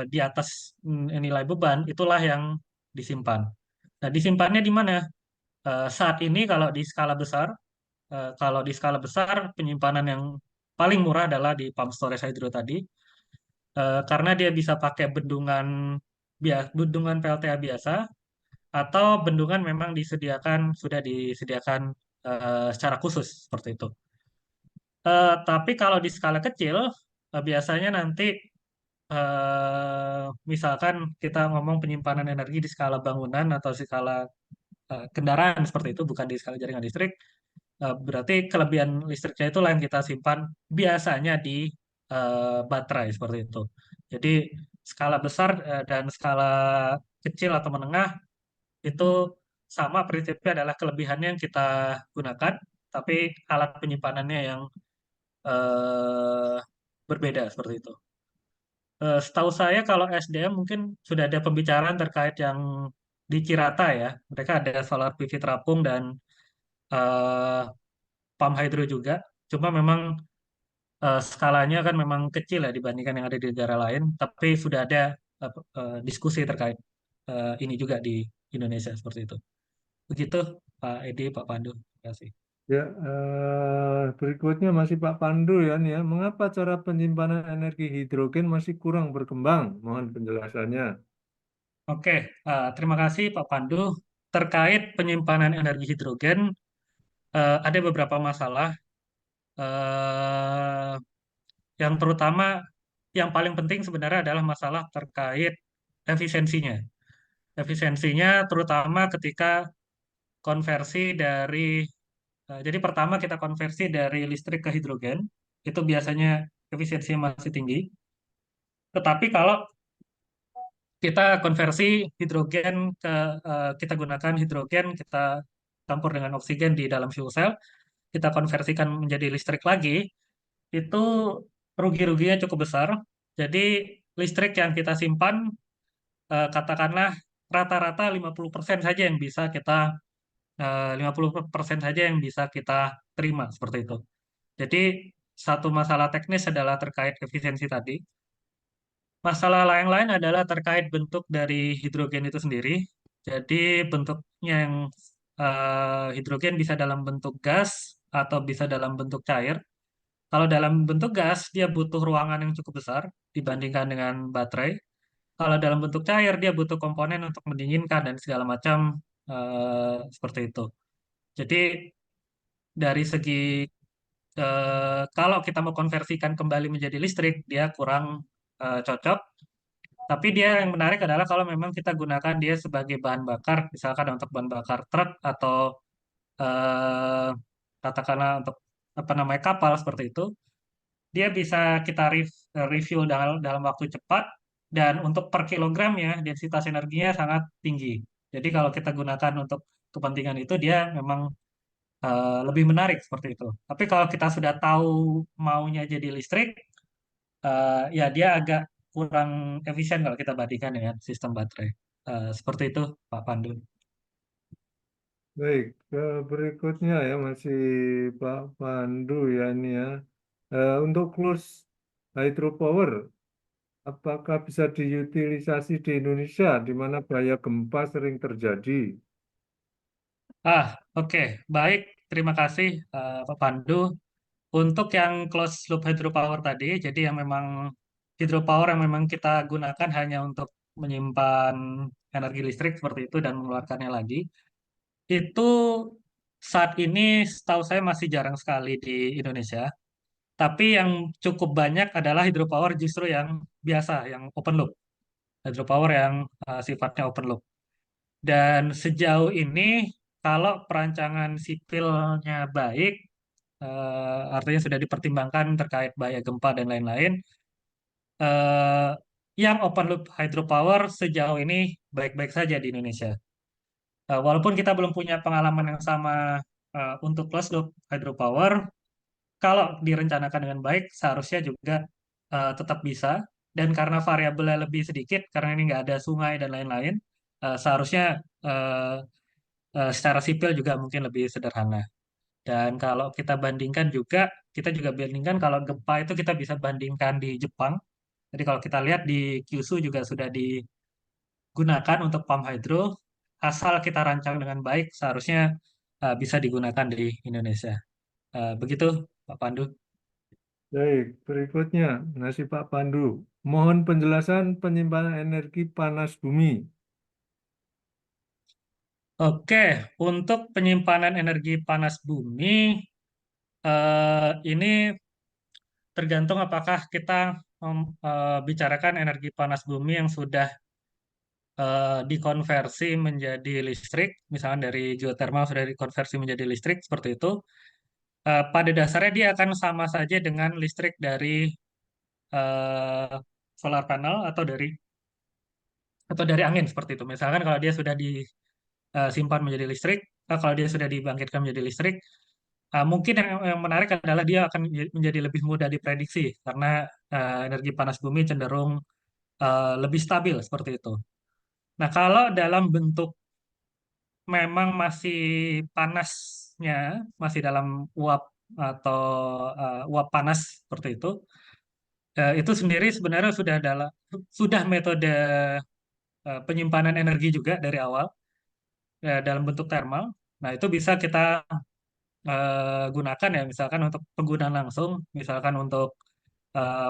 di atas nilai beban, itulah yang disimpan. Nah, disimpannya di mana? Saat ini kalau di skala besar penyimpanan yang paling murah adalah di pump storage hydro tadi, karena dia bisa pakai bendungan PLTA biasa atau bendungan memang sudah disediakan secara khusus seperti itu. Tapi kalau di skala kecil, biasanya nanti misalkan kita ngomong penyimpanan energi di skala bangunan atau skala kendaraan seperti itu, bukan di skala jaringan listrik. Berarti kelebihan listriknya itulah yang kita simpan biasanya di baterai seperti itu. Jadi skala besar dan skala kecil atau menengah itu sama prinsipnya adalah kelebihannya yang kita gunakan, tapi alat penyimpanannya yang eh, berbeda seperti itu. Setahu saya kalau SDM mungkin sudah ada pembicaraan terkait yang di Cirata ya. Mereka ada solar PV terapung dan eh, pump hydro juga. Cuma memang skalanya kan memang kecil ya dibandingkan yang ada di negara lain. Tapi sudah ada diskusi terkait ini juga di Indonesia seperti itu. Begitu Pak Edi, Pak Pandu. Terima kasih. Ya, berikutnya masih Pak Pandu ya, nih ya. Mengapa cara penyimpanan energi hidrogen masih kurang berkembang? Mohon penjelasannya. Oke, terima kasih Pak Pandu. Terkait penyimpanan energi hidrogen, ada beberapa masalah. eh, yang terutama, yang paling penting sebenarnya adalah masalah terkait efisiensinya. Efisiensinya terutama ketika konversi jadi pertama kita konversi dari listrik ke hidrogen, itu biasanya efisiensinya masih tinggi. Tetapi kalau kita konversi hidrogen kita gunakan hidrogen, kita campur dengan oksigen di dalam fuel cell, kita konversikan menjadi listrik lagi, itu rugi-ruginya cukup besar. Jadi listrik yang kita simpan, katakanlah rata-rata 50% saja yang bisa kita 50% saja yang bisa kita terima seperti itu. Jadi satu masalah teknis adalah terkait efisiensi tadi. Masalah lain-lain adalah terkait bentuk dari hidrogen itu sendiri. Jadi bentuknya yang hidrogen bisa dalam bentuk gas atau bisa dalam bentuk cair. Kalau dalam bentuk gas, dia butuh ruangan yang cukup besar dibandingkan dengan baterai. Kalau dalam bentuk cair, dia butuh komponen untuk mendinginkan dan segala macam seperti itu. Jadi dari segi kalau kita mau konversikan kembali menjadi listrik, dia kurang cocok. Tapi dia yang menarik adalah kalau memang kita gunakan dia sebagai bahan bakar, misalkan untuk bahan bakar truk atau eh, katakanlah untuk apa namanya kapal seperti itu, dia bisa kita refuel dalam waktu cepat dan untuk per kilogramnya densitas energinya sangat tinggi. Jadi kalau kita gunakan untuk kepentingan itu dia memang lebih menarik seperti itu. Tapi kalau kita sudah tahu maunya jadi listrik, ya dia agak kurang efisien kalau kita bandingkan dengan sistem baterai. Seperti itu, Pak Pandu. Baik, berikutnya ya masih Pak Pandu ya ini ya. Untuk close hydropower, apakah bisa diutilisasi di Indonesia di mana bahaya gempa sering terjadi? Oke. Baik. Terima kasih, Pak Pandu. Untuk yang closed loop hydropower tadi, jadi yang memang hidropower yang memang kita gunakan hanya untuk menyimpan energi listrik seperti itu dan mengeluarkannya lagi, itu saat ini setahu saya masih jarang sekali di Indonesia. Tapi yang cukup banyak adalah hidropower justru yang biasa, yang open loop. Hydropower yang sifatnya open loop. Dan sejauh ini, kalau perancangan sipilnya baik, artinya sudah dipertimbangkan terkait bahaya gempa dan lain-lain, eh, yang open loop hydropower sejauh ini baik-baik saja di Indonesia. Walaupun kita belum punya pengalaman yang sama untuk closed loop hydropower, kalau direncanakan dengan baik, seharusnya juga tetap bisa. Dan karena variabelnya lebih sedikit, karena ini nggak ada sungai dan lain-lain, seharusnya secara sipil juga mungkin lebih sederhana. Dan kalau kita bandingkan juga, kita juga bandingkan kalau gempa itu kita bisa bandingkan di Jepang. Jadi kalau kita lihat di Kyushu juga sudah digunakan untuk pump hydro, asal kita rancang dengan baik, seharusnya bisa digunakan di Indonesia. Begitu, Pak Pandu. Baik, berikutnya nasi Pak Pandu. Mohon penjelasan penyimpanan energi panas bumi. Oke, untuk penyimpanan energi panas bumi, ini tergantung apakah kita bicarakan energi panas bumi yang sudah dikonversi menjadi listrik, misalnya dari geothermal sudah dikonversi menjadi listrik seperti itu. Pada dasarnya dia akan sama saja dengan listrik dari eh, solar panel atau dari angin seperti itu. Misalkan kalau dia sudah disimpan menjadi listrik, kalau dia sudah dibangkitkan menjadi listrik, mungkin yang menarik adalah dia akan menjadi lebih mudah diprediksi karena energi panas bumi cenderung lebih stabil seperti itu. Nah, kalau dalam bentuk memang masih panasnya, masih dalam uap atau uap panas seperti itu sendiri sebenarnya sudah metode penyimpanan energi juga dari awal dalam bentuk thermal. Nah, itu bisa kita gunakan ya, misalkan untuk penggunaan langsung, misalkan untuk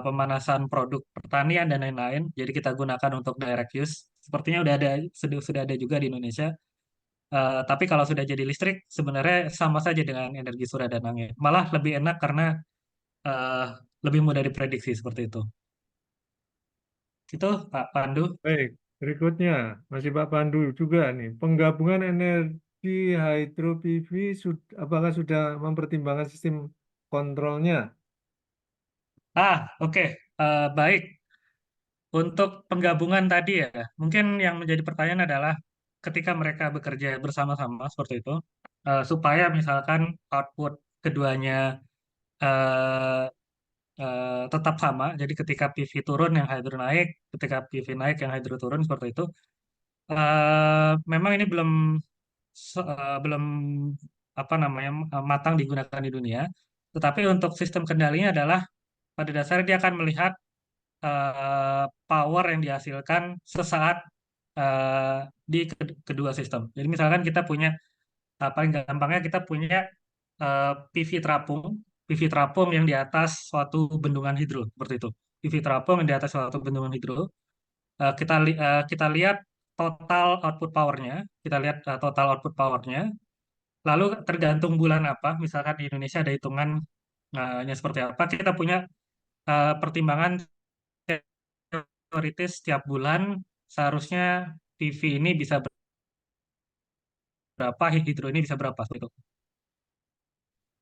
pemanasan produk pertanian dan lain-lain. Jadi kita gunakan untuk direct use. Sepertinya sudah ada juga di Indonesia. Tapi kalau sudah jadi listrik, sebenarnya sama saja dengan energi surya dan angin. Malah lebih enak karena eh, lebih mudah diprediksi seperti itu. Itu Pak Pandu. Baik, berikutnya masih Pak Pandu juga nih. Penggabungan energi hydro PV apakah sudah mempertimbangkan sistem kontrolnya? Oke. Baik. Untuk penggabungan tadi ya, mungkin yang menjadi pertanyaan adalah ketika mereka bekerja bersama-sama seperti itu, supaya misalkan output keduanya eh, tetap sama. Jadi ketika PV turun yang hydro naik, ketika PV naik yang hydro turun seperti itu. Memang ini belum apa namanya matang digunakan di dunia. Tetapi untuk sistem kendalinya adalah pada dasarnya dia akan melihat power yang dihasilkan sesaat eh, di kedua sistem. Jadi misalkan kita punya paling gampangnya kita punya PV terapung, PV terapung yang di atas suatu bendungan hidro seperti itu. PV terapung yang di atas suatu bendungan hidro. Kita lihat total output powernya, kita lihat total output powernya. Lalu tergantung bulan apa, misalkan di Indonesia ada hitungan seperti apa, kita punya pertimbangan teoritis setiap bulan seharusnya PV ini bisa berapa, hidro ini bisa berapa gitu.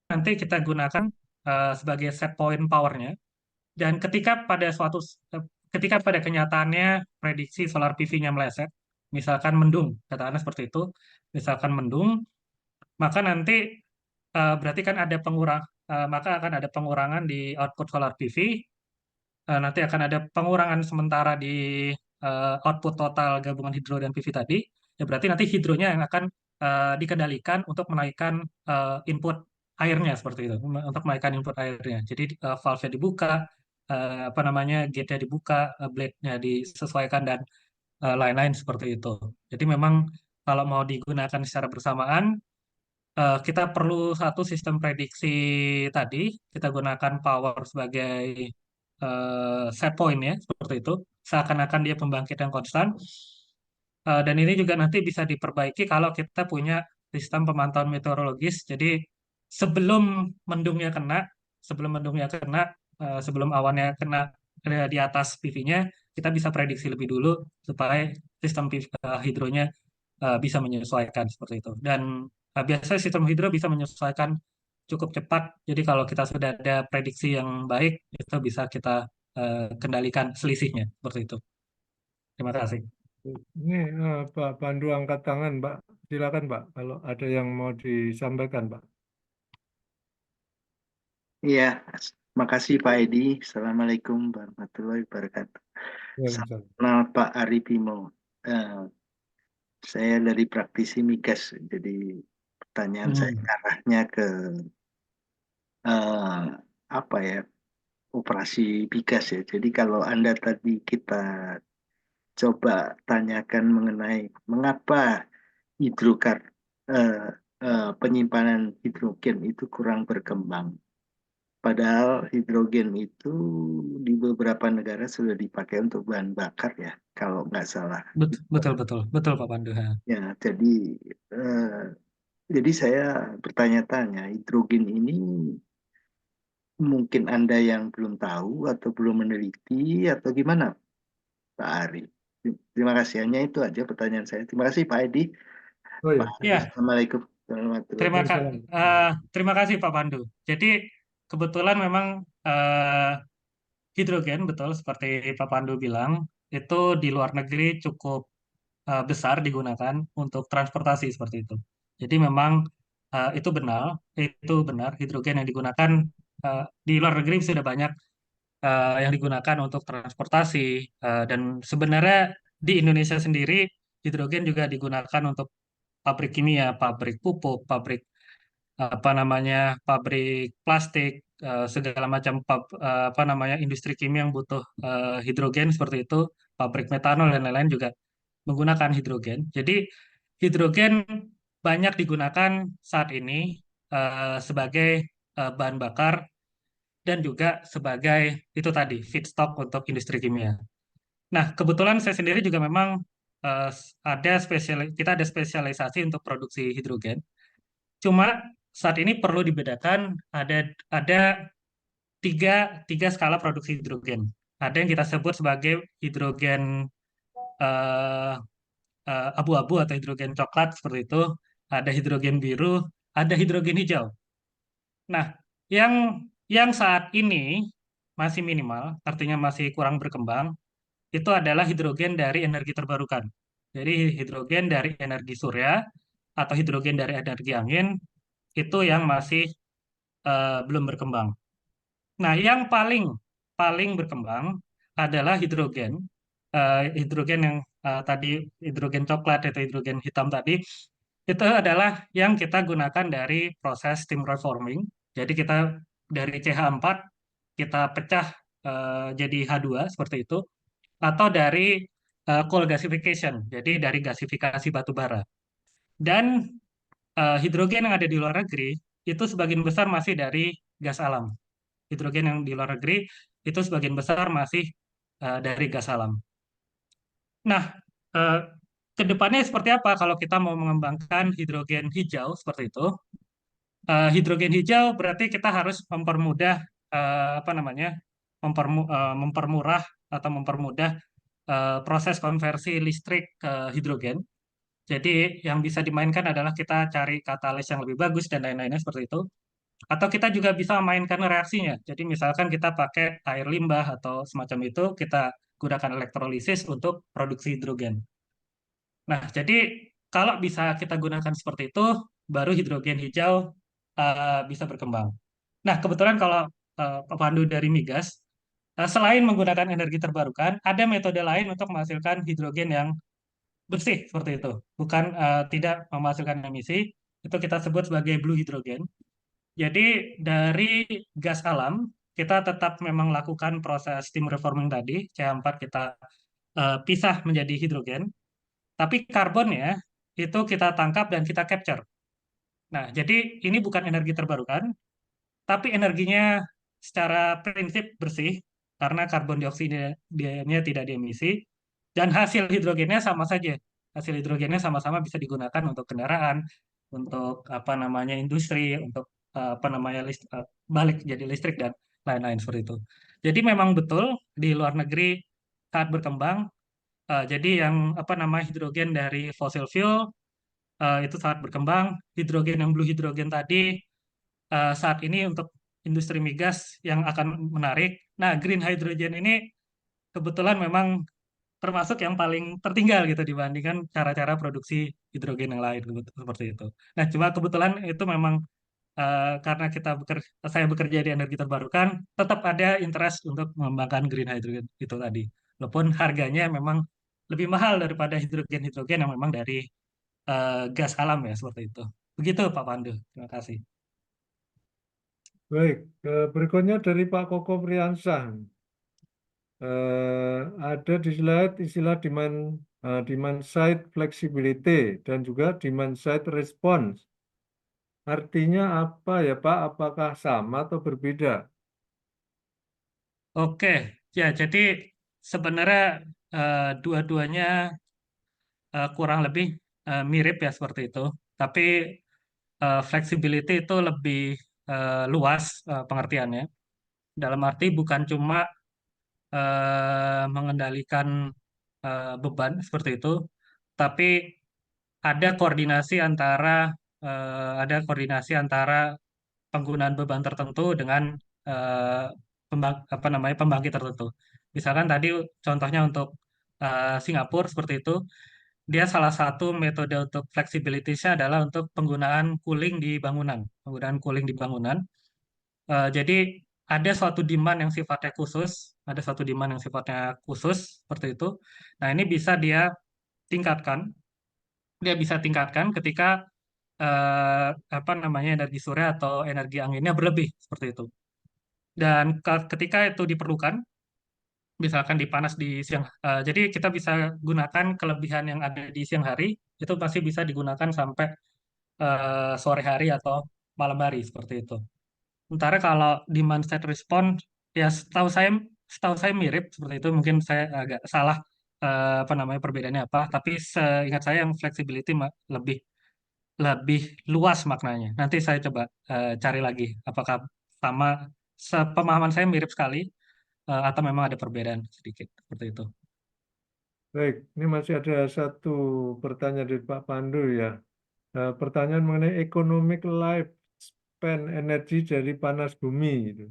Nanti kita gunakan sebagai set point powernya. Dan ketika pada kenyataannya prediksi solar PV-nya meleset, misalkan mendung, katakanlah seperti itu, misalkan mendung, maka nanti berarti kan maka akan ada pengurangan di output solar PV. Nanti akan ada pengurangan sementara di output total gabungan hidro dan PV tadi. Ya berarti nanti hidronya yang akan dikendalikan untuk menaikkan input airnya seperti itu, untuk menaikkan input airnya. Jadi valve-nya dibuka, apa namanya, gate-nya dibuka, blade-nya disesuaikan dan lain-lain seperti itu. Jadi memang kalau mau digunakan secara bersamaan, kita perlu satu sistem prediksi tadi, kita gunakan power sebagai set point ya, seperti itu. Seakan-akan dia pembangkit yang konstan. Dan ini juga nanti bisa diperbaiki kalau kita punya sistem pemantauan meteorologis. Jadi sebelum mendungnya kena, sebelum mendungnya kena, sebelum awannya kena di atas PV-nya, kita bisa prediksi lebih dulu supaya sistem PV, hidronya bisa menyesuaikan seperti itu. Dan biasanya sistem hidro bisa menyesuaikan cukup cepat. Jadi kalau kita sudah ada prediksi yang baik, itu bisa kita kendalikan selisihnya seperti itu. Terima kasih. Ini Pak Pandu angkat tangan, Pak. Silakan, Pak. Kalau ada yang mau disampaikan, Pak. Iya, makasih Pak Edi. Assalamualaikum warahmatullahi wabarakatuh. Ya, Salam bisa. kenal Pak Ari Bimo. Eh, saya dari praktisi migas, jadi pertanyaan saya arahnya ke eh, apa ya, operasi bigas ya. Jadi kalau Anda tadi kita coba tanyakan mengenai mengapa hidrokar eh, penyimpanan hidrogen itu kurang berkembang. Padahal hidrogen itu di beberapa negara sudah dipakai untuk bahan bakar ya, kalau nggak salah. Betul, betul, betul, betul Pak Pandu. Ha. Ya, eh, jadi saya bertanya-tanya, hidrogen ini mungkin Anda yang belum tahu atau belum meneliti atau gimana, Pak Ari? Terima kasih. Hanya itu aja pertanyaan saya. Terima kasih Pak Edi. Oh Pak ya, Ari, Ya, Assalamualaikum warahmatullahi wabarakatuh. Waalaikumsalam. terima kasih Pak Pandu. Jadi kebetulan memang hidrogen betul seperti Pak Pandu bilang itu di luar negeri cukup besar digunakan untuk transportasi seperti itu. Jadi memang itu benar hidrogen yang digunakan di luar negeri sudah banyak yang digunakan untuk transportasi dan sebenarnya di Indonesia sendiri hidrogen juga digunakan untuk pabrik kimia, pabrik pupuk, pabrik apa namanya pabrik plastik, segala macam apa namanya industri kimia yang butuh hidrogen seperti itu, pabrik metanol dan lain-lain juga menggunakan hidrogen. Jadi hidrogen banyak digunakan saat ini sebagai bahan bakar dan juga sebagai itu tadi feedstock untuk industri kimia. Nah, kebetulan saya sendiri juga memang kita ada spesialisasi untuk produksi hidrogen. Cuma saat ini perlu dibedakan ada tiga skala produksi hidrogen. Ada yang kita sebut sebagai hidrogen eh, abu-abu atau hidrogen coklat seperti itu, ada hidrogen biru, ada hidrogen hijau. Nah, yang saat ini masih minimal, artinya masih kurang berkembang, itu adalah hidrogen dari energi terbarukan. Jadi hidrogen dari energi surya atau hidrogen dari energi angin itu yang masih belum berkembang. Nah, yang paling paling berkembang adalah hidrogen yang tadi hidrogen coklat atau hidrogen hitam tadi itu adalah yang kita gunakan dari proses steam reforming. Jadi kita dari CH4 kita pecah jadi H2 seperti itu atau dari coal gasification. Jadi dari gasifikasi batu bara. Dan hidrogen yang ada di luar negeri itu sebagian besar masih dari gas alam. Hidrogen yang di luar negeri itu sebagian besar masih dari gas alam. Nah, eh, ke depannya seperti apa kalau kita mau mengembangkan hidrogen hijau seperti itu? Hidrogen hijau berarti kita harus mempermudah apa namanya? Mempermurah atau mempermudah proses konversi listrik ke hidrogen. Jadi yang bisa dimainkan adalah kita cari katalis yang lebih bagus dan lain-lainnya seperti itu. Atau kita juga bisa mainkan reaksinya. Jadi misalkan kita pakai air limbah atau semacam itu, kita gunakan elektrolisis untuk produksi hidrogen. Nah, jadi kalau bisa kita gunakan seperti itu, baru hidrogen hijau bisa berkembang. Nah, kebetulan kalau Pak Pandu dari Migas, selain menggunakan energi terbarukan, ada metode lain untuk menghasilkan hidrogen yang bersih seperti itu. Bukan tidak menghasilkan emisi, itu kita sebut sebagai blue hydrogen. Jadi dari gas alam kita tetap memang lakukan proses steam reforming tadi, CH4 kita pisah menjadi hidrogen, tapi karbonnya itu kita tangkap dan kita capture. Nah, jadi ini bukan energi terbarukan, tapi energinya secara prinsip bersih karena karbon dioksida tidak diemisi dan hasil hidrogennya sama saja. Hasil hidrogennya sama-sama bisa digunakan untuk kendaraan, untuk apa namanya industri, untuk apa namanya balik jadi listrik dan lain-lain seperti itu. Jadi memang betul di luar negeri saat berkembang, jadi yang apa namanya hidrogen dari fossil fuel itu sangat berkembang. Hidrogen yang blue hidrogen tadi saat ini untuk industri migas yang akan menarik. Nah, green hydrogen ini kebetulan memang termasuk yang paling tertinggal gitu dibandingkan cara-cara produksi hidrogen yang lain gitu, seperti itu. Nah, cuma kebetulan itu memang karena saya bekerja di energi terbarukan, tetap ada interest untuk mengembangkan green hydrogen itu tadi. Walaupun harganya memang lebih mahal daripada hidrogen-hidrogen yang memang dari gas alam ya seperti itu. Begitu Pak Pandu. Terima kasih. Baik, berikutnya dari Pak Koko Priyansah. Ada di slide istilah demand side flexibility dan juga demand side response. Artinya apa ya Pak? Apakah sama atau berbeda? Oke, ya jadi sebenarnya dua-duanya kurang lebih mirip ya seperti itu. Tapi flexibility itu lebih luas pengertiannya. Dalam arti bukan cuma mengendalikan beban seperti itu, tapi ada koordinasi antara penggunaan beban tertentu dengan eh, pembangkit tertentu. Misalkan tadi contohnya untuk Singapura seperti itu, dia salah satu metode untuk flexibility-nya adalah untuk penggunaan cooling di bangunan, penggunaan cooling di bangunan. Jadi ada suatu demand yang sifatnya khusus, ada suatu demand yang sifatnya khusus seperti itu. Nah, ini bisa tingkatkan, dia bisa tingkatkan ketika energi surya atau energi anginnya berlebih seperti itu. Dan ketika itu diperlukan, misalkan jadi kita bisa gunakan kelebihan yang ada di siang hari itu pasti bisa digunakan sampai sore hari atau malam hari seperti itu. Sementara kalau demand side response ya setahu saya mirip seperti itu. Mungkin saya agak salah perbedaannya apa. Tapi seingat saya yang flexibility lebih lebih luas maknanya. Nanti saya coba cari lagi apakah sama. Pemahaman saya mirip sekali atau memang ada perbedaan sedikit seperti itu. Baik, ini masih ada satu pertanyaan dari Pak Pandu ya. Pertanyaan mengenai economic lifespan energi dari panas bumi gitu.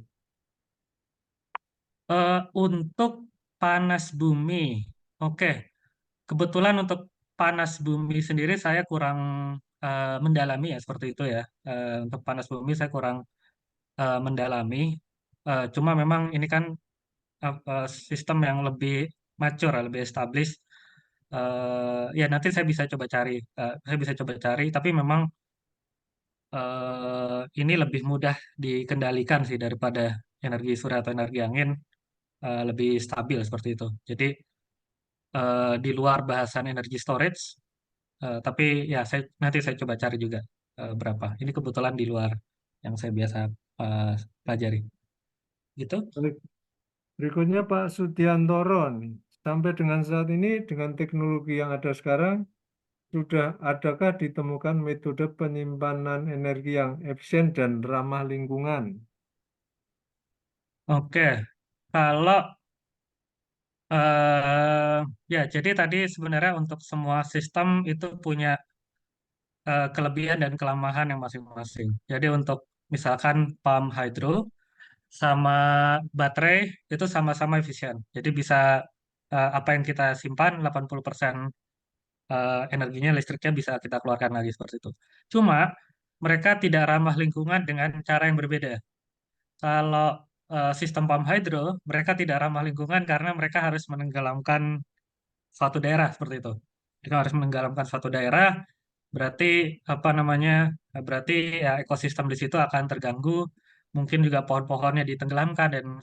Untuk panas bumi, oke. Kebetulan untuk panas bumi sendiri saya kurang mendalami ya seperti itu ya. Untuk panas bumi saya kurang mendalami. Cuma memang ini kan sistem yang lebih mature, lebih established. Ya nanti saya bisa coba cari. Tapi memang ini lebih mudah dikendalikan sih daripada energi surya atau energi angin, lebih stabil seperti itu. Jadi di luar bahasan energi storage. Tapi ya nanti saya coba cari juga berapa. Ini kebetulan di luar yang saya biasa uh, pelajari. Gitu. Baik, berikutnya Pak Sudiantoro nih. Sampai dengan saat ini dengan teknologi yang ada sekarang, sudah adakah ditemukan metode penyimpanan energi yang efisien dan ramah lingkungan? Oke. Kalau ya jadi tadi sebenarnya untuk semua sistem itu punya kelebihan dan kelemahan yang masing-masing. Jadi untuk misalkan pump hydro sama baterai itu sama-sama efisien. Jadi bisa apa yang kita simpan 80% energinya listriknya bisa kita keluarkan lagi seperti itu. Cuma mereka tidak ramah lingkungan dengan cara yang berbeda. Kalau sistem pump hydro, mereka tidak ramah lingkungan karena mereka harus menenggelamkan suatu daerah seperti itu. Jika harus menenggelamkan suatu daerah, berarti apa namanya? Berarti ya ekosistem di situ akan terganggu. Mungkin juga pohon-pohonnya ditenggelamkan dan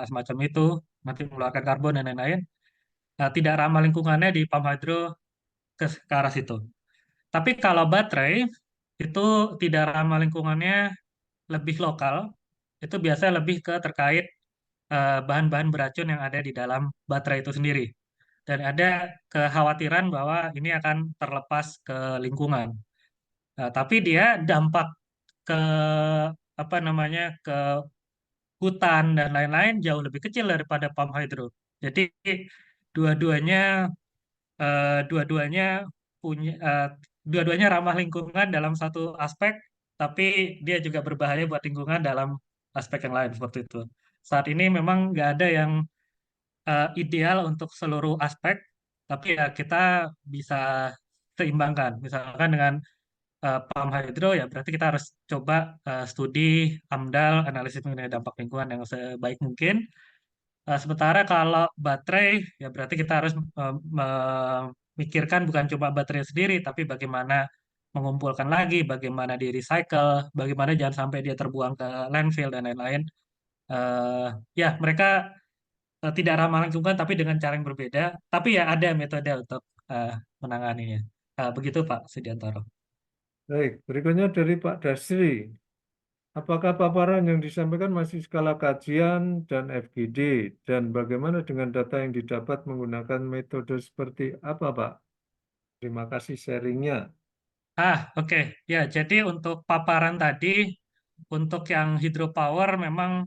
semacam itu, nanti mengeluarkan karbon dan lain-lain. Tidak ramah lingkungannya di pump hydro ke arah situ. Tapi kalau baterai itu tidak ramah lingkungannya, lebih lokal, itu biasanya lebih ke terkait bahan-bahan beracun yang ada di dalam baterai itu sendiri. Dan ada kekhawatiran bahwa ini akan terlepas ke lingkungan. Tapi dia dampak ke apa namanya ke hutan dan lain-lain jauh lebih kecil daripada pump hydro. Jadi dua-duanya dua-duanya punya dua-duanya ramah lingkungan dalam satu aspek, tapi dia juga berbahaya buat lingkungan dalam aspek yang lain seperti itu. Saat ini memang nggak ada yang ideal untuk seluruh aspek, tapi ya kita bisa seimbangkan. Misalkan dengan pump hydro ya berarti kita harus coba studi AMDAL, analisis mengenai dampak lingkungan yang sebaik mungkin. Sementara kalau baterai, ya berarti kita harus memikirkan bukan cuma baterai sendiri, tapi bagaimana mengumpulkan lagi, bagaimana di recycle, bagaimana jangan sampai dia terbuang ke landfill dan lain-lain. Eh, ya, mereka tidak ramah lingkungan tapi dengan cara yang berbeda. Tapi ya ada metode untuk eh, menanganinya. Begitu Pak Sudiantoro. Baik, berikutnya dari Pak Dasri. Apakah paparan yang disampaikan masih skala kajian dan FGD? Dan bagaimana dengan data yang didapat menggunakan metode seperti apa, Pak? Terima kasih sharingnya. Oke. Ya, jadi untuk paparan tadi, untuk yang hydropower memang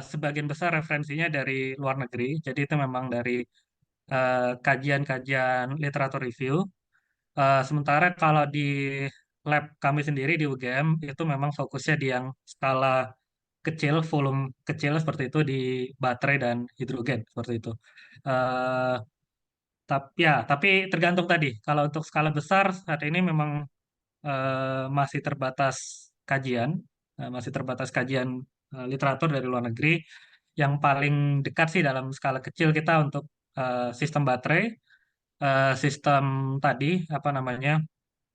sebagian besar referensinya dari luar negeri. Jadi itu memang dari kajian-kajian literatur review. Sementara kalau di lab kami sendiri di UGM itu memang fokusnya di yang skala kecil, volume kecil seperti itu di baterai dan hidrogen seperti itu. Eh, tapi tergantung tadi. Kalau untuk skala besar saat ini memang masih terbatas kajian, masih terbatas kajian literatur dari luar negeri. Yang paling dekat sih dalam skala kecil kita untuk sistem baterai, sistem tadi apa namanya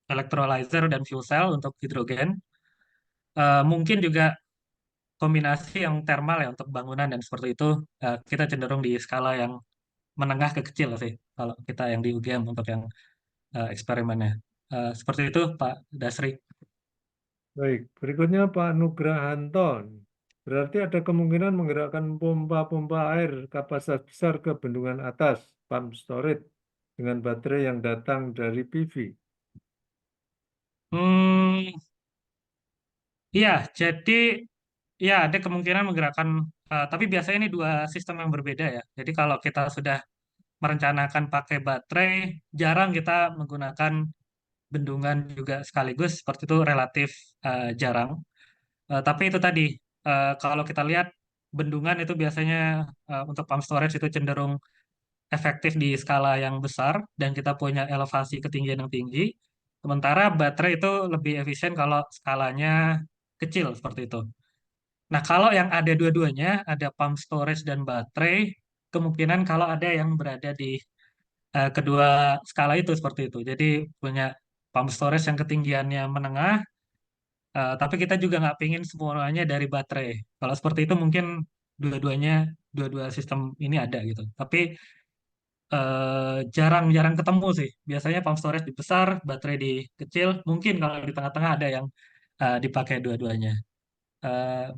electrolyzer dan fuel cell untuk hidrogen. Mungkin juga kombinasi yang thermal ya untuk bangunan dan seperti itu. Kita cenderung di skala yang menengah ke kecil sih kalau kita yang di UGM untuk yang eksperimennya. Seperti itu Pak Dasri. Baik, berikutnya Pak Nugrahanton. Berarti ada kemungkinan menggerakkan pompa-pompa air kapasitas besar ke bendungan atas, pump storage, dengan baterai yang datang dari PV. Hmm, iya, jadi ya ada kemungkinan menggerakkan, tapi biasanya ini dua sistem yang berbeda ya. Jadi kalau kita sudah merencanakan pakai baterai, jarang kita menggunakan bendungan juga sekaligus, seperti itu relatif jarang. Tapi itu tadi, kalau kita lihat bendungan itu biasanya untuk pump storage itu cenderung efektif di skala yang besar dan kita punya elevasi ketinggian yang tinggi. Sementara baterai itu lebih efisien kalau skalanya kecil seperti itu. Nah, kalau yang ada dua-duanya, ada pump storage dan baterai, kemungkinan kalau ada yang berada di kedua skala itu seperti itu. Jadi punya pump storage yang ketinggiannya menengah, tapi kita juga nggak pingin semuanya dari baterai. Kalau seperti itu mungkin dua-duanya, dua-dua sistem ini ada gitu. Tapi jarang-jarang ketemu sih. Biasanya pump storage di besar, baterai di kecil. Mungkin kalau di tengah-tengah ada yang dipakai dua-duanya.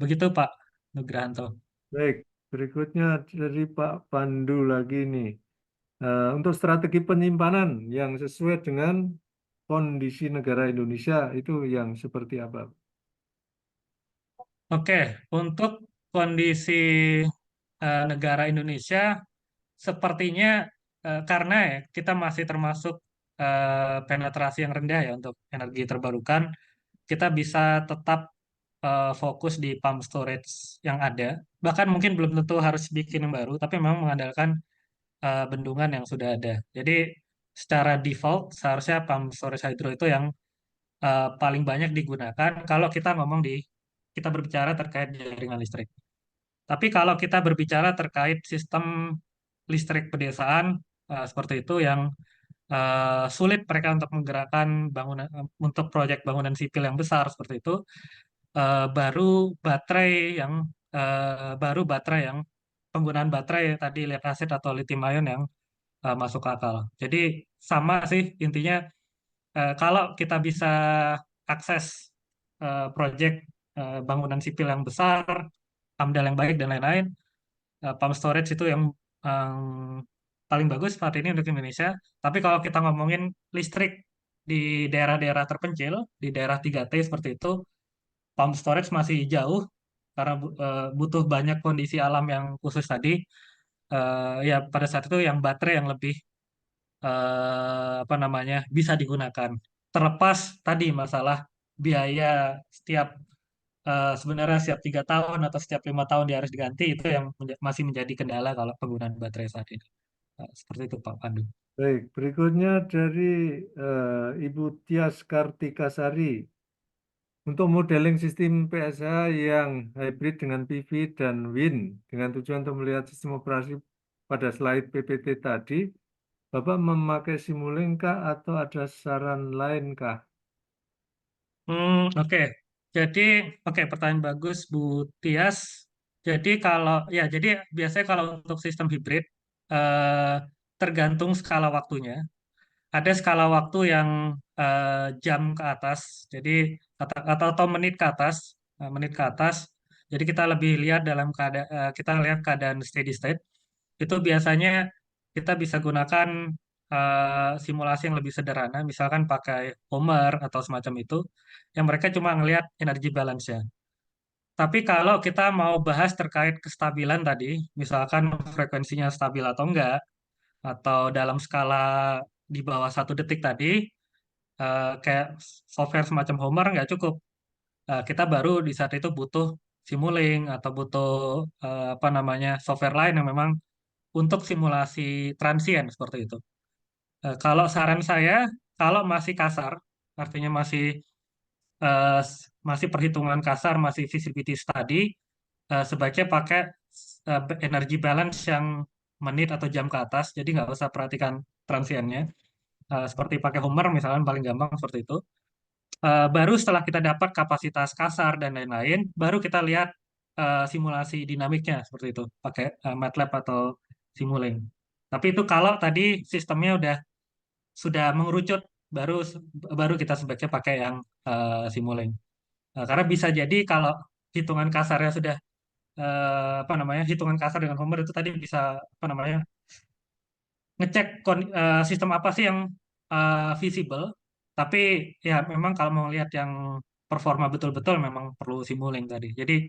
Begitu Pak Nugrahanto. Baik, berikutnya dari Pak Pandu lagi nih. Untuk strategi penyimpanan yang sesuai dengan kondisi negara Indonesia itu yang seperti apa? Oke, untuk kondisi negara Indonesia, sepertinya karena ya kita masih termasuk penetrasi yang rendah ya untuk energi terbarukan, kita bisa tetap fokus di pump storage yang ada. Bahkan mungkin belum tentu harus bikin yang baru, tapi memang mengandalkan bendungan yang sudah ada. Jadi secara default seharusnya pump storage hydro itu yang paling banyak digunakan kalau kita berbicara terkait jaringan listrik. Tapi kalau kita berbicara terkait sistem listrik pedesaan seperti itu yang sulit mereka untuk menggerakkan bangunan untuk proyek bangunan sipil yang besar seperti itu, baru baterai yang baterai yang penggunaan baterai tadi lead acid atau lithium ion yang masuk akal. Jadi sama sih intinya, kalau kita bisa akses proyek bangunan sipil yang besar, AMDAL yang baik dan lain-lain, pump storage itu yang paling bagus saat ini untuk Indonesia. Tapi kalau kita ngomongin listrik di daerah-daerah terpencil, di daerah 3T seperti itu, pump storage masih jauh karena butuh banyak kondisi alam yang khusus tadi. Ya pada saat itu yang baterai yang lebih apa namanya bisa digunakan. Terlepas tadi masalah biaya setiap sebenarnya setiap 3 tahun atau setiap 5 tahun dia harus diganti itu yang masih menjadi kendala kalau penggunaan baterai saat ini. Seperti itu Pak Pandu. Baik, berikutnya dari Ibu Tias Kartikasari. Untuk modeling sistem PSH yang hybrid dengan PV dan wind dengan tujuan untuk melihat sistem operasi pada slide PPT tadi, Bapak memakai Simulink kah atau ada saran lain kah? Oke. Jadi, oke, pertanyaan bagus, Bu Tias. Jadi jadi biasanya kalau untuk sistem hibrid, eh, tergantung skala waktunya. Ada skala waktu yang jam ke atas, jadi atau menit ke atas, menit ke atas. Jadi kita lebih lihat kita lihat keadaan steady state. Itu biasanya kita bisa gunakan simulasi yang lebih sederhana, misalkan pakai Homer atau semacam itu, yang mereka cuma ngelihat energi balance-nya. Tapi kalau kita mau bahas terkait kestabilan tadi, misalkan frekuensinya stabil atau enggak, atau dalam skala di bawah 1 detik tadi, kayak software semacam Homer nggak cukup. Kita baru di saat itu butuh Simulink atau butuh apa namanya software lain yang memang untuk simulasi transien seperti itu. Kalau saran saya, kalau masih kasar, artinya masih perhitungan kasar, masih feasibility study, sebaiknya pakai energy balance yang menit atau jam ke atas, jadi nggak usah perhatikan transiennya. Seperti pakai Homer misalnya paling gampang seperti itu. Baru setelah kita dapat kapasitas kasar dan lain-lain, baru kita lihat simulasi dinamiknya seperti itu, pakai MATLAB atau Simulink. Tapi itu kalau tadi sistemnya sudah mengerucut, baru baru kita sebaiknya pakai yang Simulink. Karena bisa jadi kalau hitungan kasarnya sudah apa namanya hitungan kasar dengan Homer itu tadi bisa apa namanya ngecek sistem apa sih yang visible. Tapi ya memang kalau mau lihat yang performa betul-betul memang perlu Simulink tadi. Jadi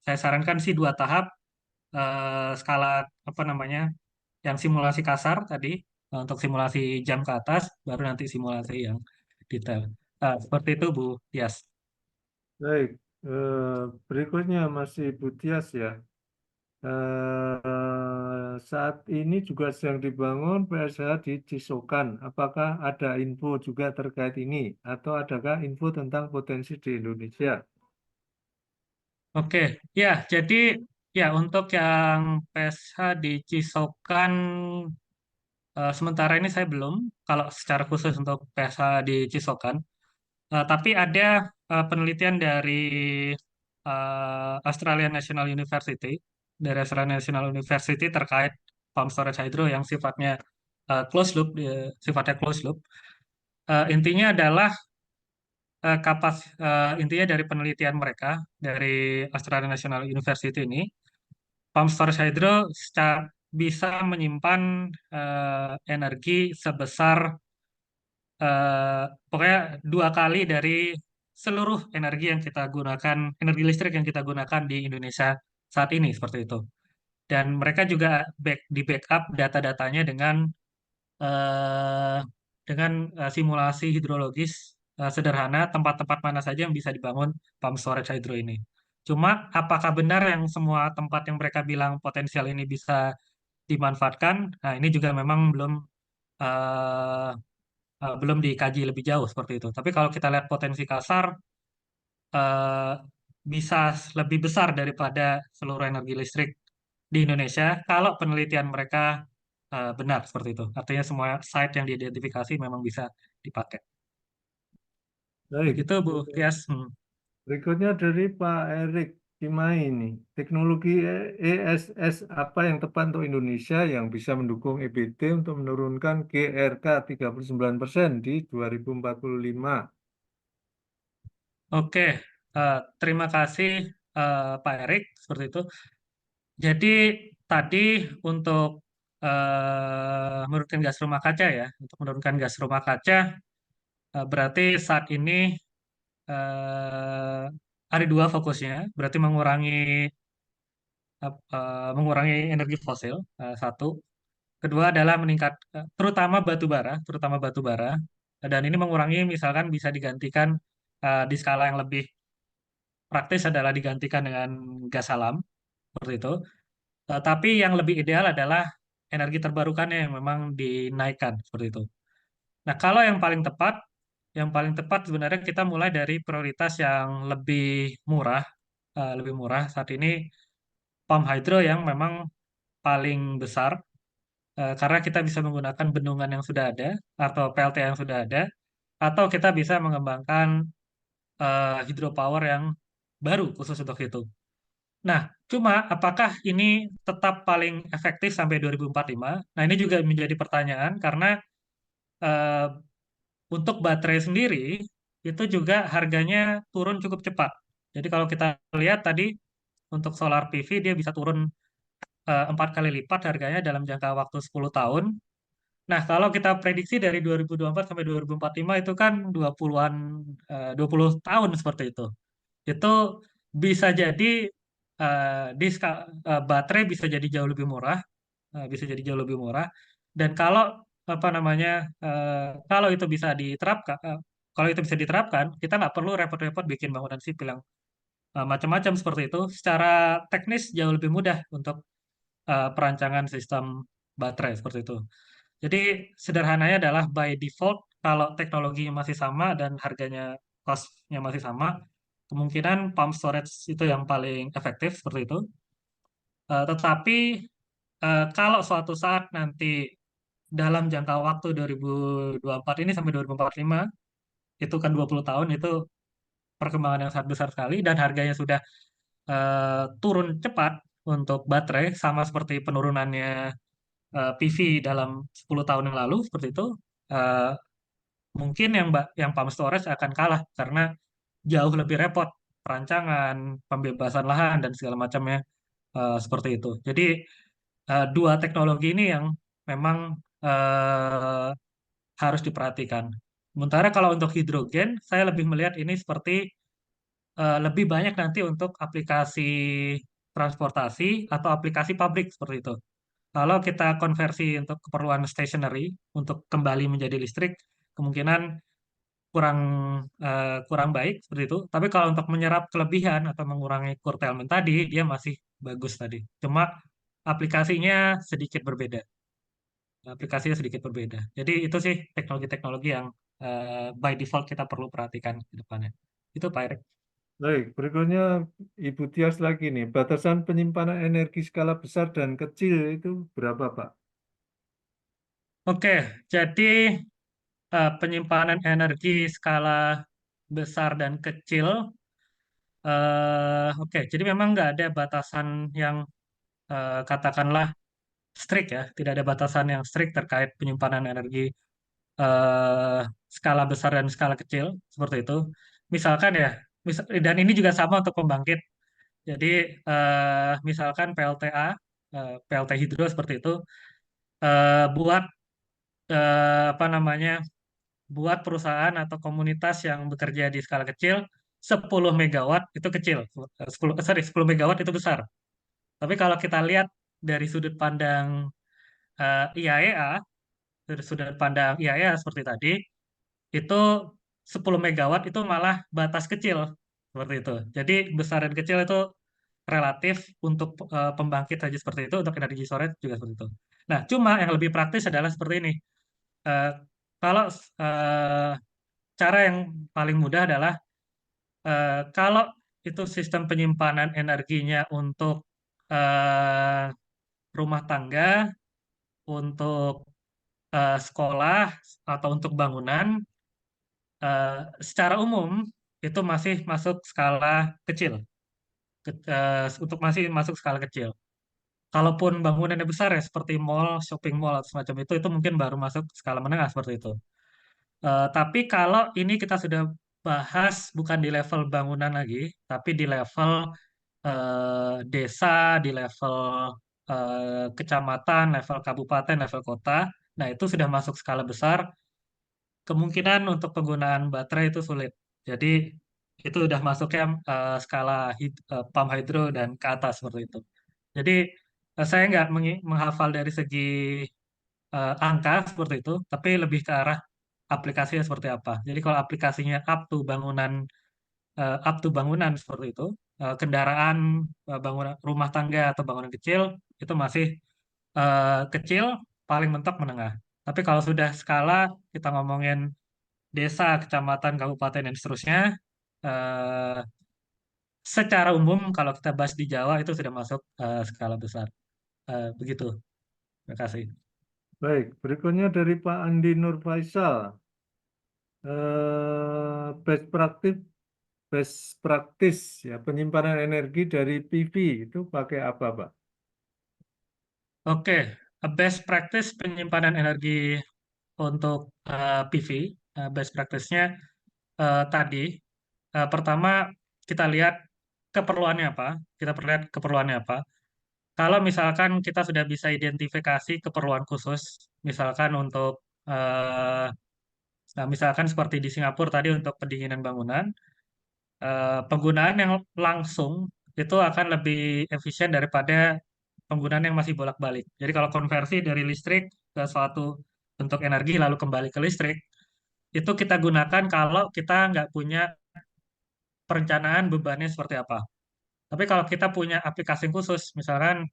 saya sarankan sih 2 tahap, skala apa namanya yang simulasi kasar tadi, untuk simulasi jam ke atas, baru nanti simulasi yang detail. Seperti itu Bu Tias. Baik, berikutnya masih Butias ya. Saat ini juga sedang dibangun PSH di Cisokan. Apakah ada info juga terkait ini atau adakah info tentang potensi di Indonesia? Oke, ya jadi ya untuk yang PSH di Cisokan, sementara ini saya belum, kalau secara khusus untuk PSH di Cisokan. Tapi ada penelitian dari Australian National University, terkait pump storage hydro yang sifatnya closed loop. Intinya adalah intinya dari penelitian mereka dari Australian National University ini, pump storage hydro bisa menyimpan energi sebesar pokoknya 2 kali dari seluruh energi listrik yang kita gunakan di Indonesia saat ini seperti itu. Dan mereka juga di backup data-datanya eh, dengan simulasi hidrologis sederhana tempat-tempat mana saja yang bisa dibangun pump storage hydro ini. Cuma apakah benar yang semua tempat yang mereka bilang potensial ini bisa dimanfaatkan? Nah, ini juga memang eh, belum dikaji lebih jauh seperti itu. Tapi kalau kita lihat potensi kasar, eh, bisa lebih besar daripada seluruh energi listrik di Indonesia kalau penelitian mereka benar seperti itu. Artinya semua site yang diidentifikasi memang bisa dipakai. Baik, Begitu Bu Tias. berikutnya dari Pak Erik Cimahi ini. Teknologi ESS apa yang tepat untuk Indonesia yang bisa mendukung EBT untuk menurunkan GRK 39% di 2045? Oke, terima kasih Pak Erik seperti itu. Jadi tadi untuk menurunkan gas rumah kaca ya, untuk menurunkan gas rumah kaca, berarti saat ini eh, ada 2 fokusnya, berarti mengurangi energi fosil, satu. Kedua adalah terutama batu bara, dan ini mengurangi misalkan bisa digantikan di skala yang lebih praktis adalah digantikan dengan gas alam seperti itu. Tapi yang lebih ideal adalah energi terbarukannya yang memang dinaikkan seperti itu. Nah, kalau yang paling tepat sebenarnya kita mulai dari prioritas yang lebih murah saat ini pump hydro yang memang paling besar, karena kita bisa menggunakan bendungan yang sudah ada atau PLT yang sudah ada, atau kita bisa mengembangkan hydropower yang baru khusus untuk itu. Nah, cuma apakah ini tetap paling efektif sampai 2045? Nah, ini juga menjadi pertanyaan karena eh, untuk baterai sendiri itu juga harganya turun cukup cepat. Jadi kalau kita lihat tadi untuk solar PV dia bisa turun 4 kali lipat harganya dalam jangka waktu 10 tahun. Nah, kalau kita prediksi dari 2024 sampai 2045 itu kan 20 tahun seperti itu. Itu bisa jadi baterai bisa jadi jauh lebih murah, bisa jadi jauh lebih murah. Dan kalau apa namanya, kalau itu bisa diterapkan, kalau itu bisa diterapkan, kita nggak perlu repot-repot bikin bangunan sipil yang macam-macam seperti itu. Secara teknis jauh lebih mudah untuk perancangan sistem baterai seperti itu. Jadi sederhananya adalah by default kalau teknologinya masih sama dan harganya cost-nya masih sama, kemungkinan pump storage itu yang paling efektif seperti itu. Tetapi kalau suatu saat nanti dalam jangka waktu 2024 ini sampai 2045 itu kan 20 tahun itu perkembangan yang sangat besar sekali dan harganya sudah turun cepat untuk baterai sama seperti penurunannya PV dalam 10 tahun yang lalu seperti itu. eh, Mungkin yang pump storage akan kalah karena jauh lebih repot perancangan, pembebasan lahan dan segala macamnya seperti itu. Jadi dua teknologi ini yang memang eh, harus diperhatikan. Sementara kalau untuk hidrogen, saya lebih melihat ini seperti lebih banyak nanti untuk aplikasi transportasi atau aplikasi pabrik seperti itu. Kalau kita konversi untuk keperluan stationary untuk kembali menjadi listrik, kemungkinan kurang kurang baik seperti itu. Tapi kalau untuk menyerap kelebihan atau mengurangi curtailment tadi, dia masih bagus tadi. Cuma aplikasinya sedikit berbeda. Aplikasinya sedikit berbeda. Jadi itu sih teknologi-teknologi yang by default kita perlu perhatikan ke depannya. Itu Pak Erik. Baik, berikutnya Ibu Tias lagi nih. Batasan penyimpanan energi skala besar dan kecil itu berapa, Pak? Oke, jadi penyimpanan energi skala besar dan kecil. Oke, jadi memang nggak ada batasan yang katakanlah strict ya, tidak ada batasan yang strict terkait penyimpanan energi eh, skala besar dan skala kecil seperti itu. Misalkan ya, dan ini juga sama untuk pembangkit. Jadi misalkan PLTA, PLT hidro seperti itu, buat apa namanya, buat perusahaan atau komunitas yang bekerja di skala kecil, 10 megawatt itu kecil, 10 megawatt itu besar. Tapi kalau kita lihat dari sudut pandang IAEA, dari sudut pandang IAEA seperti tadi, itu 10 megawatt itu malah batas kecil seperti itu. Jadi besar dan kecil itu relatif untuk pembangkit saja seperti itu, untuk energi storage juga seperti itu. Nah, cuma yang lebih praktis adalah seperti ini. Eh, Kalau cara yang paling mudah adalah kalau itu sistem penyimpanan energinya untuk eh, rumah tangga, untuk sekolah atau untuk bangunan, eh, secara umum itu masih masuk skala kecil, untuk masih masuk skala kecil. Kalaupun bangunannya besar ya seperti mall, shopping mall atau semacam itu mungkin baru masuk skala menengah seperti itu. Tapi kalau ini kita sudah bahas bukan di level bangunan lagi, tapi di level desa, di level kecamatan, level kabupaten, level kota. Nah, itu sudah masuk skala besar. Kemungkinan untuk penggunaan baterai itu sulit. Jadi, itu sudah masuknya skala pump hydro dan ke atas seperti itu. Jadi, saya nggak menghafal dari segi angka seperti itu, tapi lebih ke arah aplikasinya seperti apa. Jadi, kalau aplikasinya up to bangunan seperti itu. Kendaraan, bangunan rumah tangga atau bangunan kecil itu masih kecil, paling mentok menengah. Tapi kalau sudah skala kita ngomongin desa, kecamatan, kabupaten dan seterusnya, eh, secara umum kalau kita bahas di Jawa itu sudah masuk skala besar. Begitu. Terima kasih. Baik, berikutnya dari Pak Andi Nur Faisal. Best practice best practice ya penyimpanan energi dari PV itu pakai apa, Pak? Oke, best practice penyimpanan energi untuk PV, best practice-nya tadi, pertama kita lihat keperluannya apa, kita perlihat keperluannya apa. Kalau misalkan kita sudah bisa identifikasi keperluan khusus, misalkan untuk, nah misalkan seperti di Singapura tadi untuk pendinginan bangunan, penggunaan yang langsung itu akan lebih efisien daripada penggunaan yang masih bolak-balik. Jadi kalau konversi dari listrik ke suatu bentuk energi lalu kembali ke listrik, itu kita gunakan kalau kita nggak punya perencanaan bebannya seperti apa. Tapi kalau kita punya aplikasi khusus, misalkan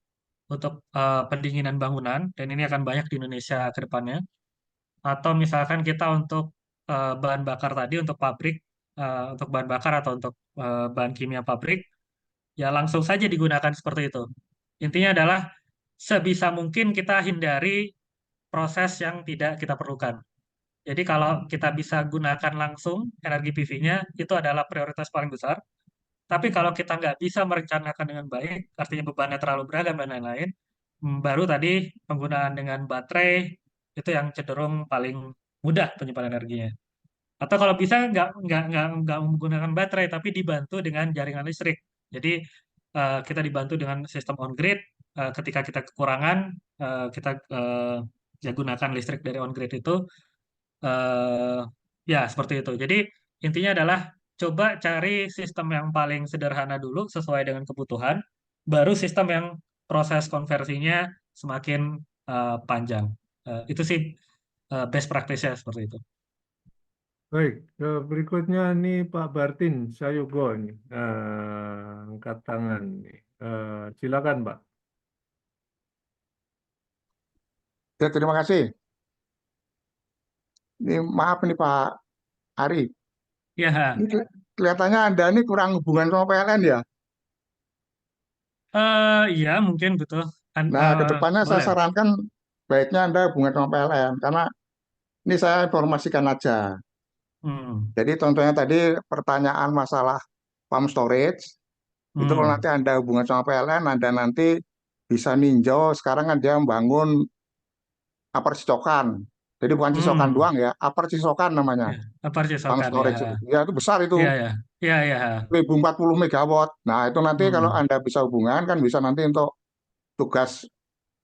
untuk pendinginan bangunan, dan ini akan banyak di Indonesia ke depannya, atau misalkan kita untuk bahan bakar tadi, untuk pabrik, untuk bahan bakar atau untuk bahan kimia pabrik, ya langsung saja digunakan seperti itu. Intinya adalah sebisa mungkin kita hindari proses yang tidak kita perlukan. Jadi kalau kita bisa gunakan langsung energi PV-nya, itu adalah prioritas paling besar. Tapi kalau kita nggak bisa merencanakan dengan baik, artinya bebannya terlalu beragam dan lain-lain, baru tadi penggunaan dengan baterai itu yang cenderung paling mudah penyimpanan energinya. Atau kalau bisa nggak menggunakan baterai, tapi dibantu dengan jaringan listrik. Jadi kita dibantu dengan sistem on grid. Ketika kita kekurangan, kita ya gunakan listrik dari on grid itu. eh, ya seperti itu. Jadi intinya adalah coba cari sistem yang paling sederhana dulu sesuai dengan kebutuhan, baru sistem yang proses konversinya semakin panjang. Itu sih best practice-nya seperti itu. Baik, berikutnya ini Pak Bartin Sayogo ini angkat tangan nih. Silakan Pak. Ya, terima kasih. Ini maaf nih Pak Ari. Ya, Ini kelihatannya Anda ini kurang hubungan sama PLN ya. iya mungkin betul. Nah, ke depannya saya Boleh. sarankan baiknya Anda hubungan sama PLN. Karena ini saya informasikan aja. Hmm. Jadi contohnya tadi pertanyaan masalah pump storage. Itu kalau Hmm. nanti Anda hubungan sama PLN, Anda nanti bisa ninjau. Sekarang kan dia membangun upper cisokan. Jadi bukan cisokan Hmm. doang ya, upper cisokan namanya. Ya, apa Pump cocokan ya. storage. Ya itu besar itu. Ya, ya. Ya, ya. 1040 megawatt. Nah, itu nanti kalau Hmm. Anda bisa hubungan kan bisa nanti untuk tugas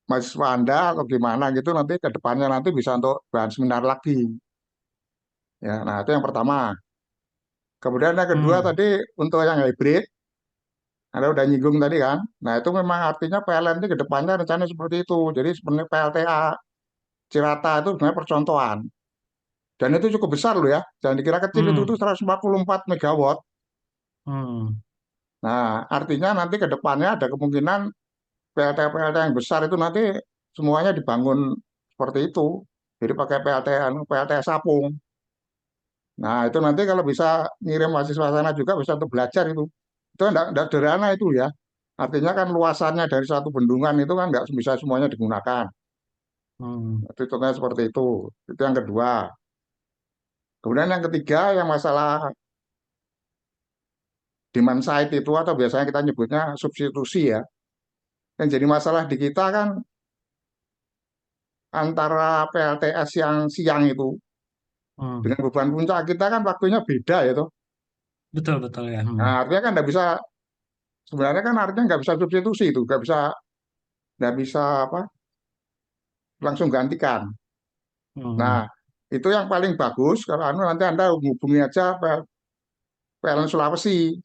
mahasiswa Anda atau gimana gitu nanti ke depannya nanti bisa untuk bahan seminar lagi. Ya, nah itu yang pertama. Kemudian yang kedua Hmm. tadi untuk yang hybrid, Anda udah nyinggung tadi kan. Nah, itu memang artinya PLN itu ke depannya rencananya seperti itu. Jadi sebenarnya PLTA Cirata itu sebenarnya percontohan. Dan itu cukup besar loh ya. Jangan dikira kecil itu Hmm. 144 megawatt. Hmm. Nah, artinya nanti ke depannya ada kemungkinan PLT-PLT yang besar itu nanti semuanya dibangun seperti itu. Jadi pakai PLT Sapung. Nah, itu nanti kalau bisa ngirim mahasiswa sana juga bisa untuk belajar itu. Itu enggak sederhana itu ya. Artinya kan luasannya dari satu bendungan itu kan nggak bisa semuanya digunakan. Hmm. Itu contohnya seperti itu. Itu yang kedua. Kemudian yang ketiga yang masalah demand side itu atau biasanya kita nyebutnya substitusi ya. Yang jadi masalah di kita kan antara PLTS yang siang itu Hmm. dengan beban puncak kita kan waktunya beda ya toh. Betul, betul ya. Nah, Hmm. artinya kan nggak bisa sebenarnya kan artinya nggak bisa substitusi itu, nggak bisa apa langsung gantikan. Nah, Hmm. itu yang paling bagus kalau nanti Anda hubungi aja PLN Sulawesi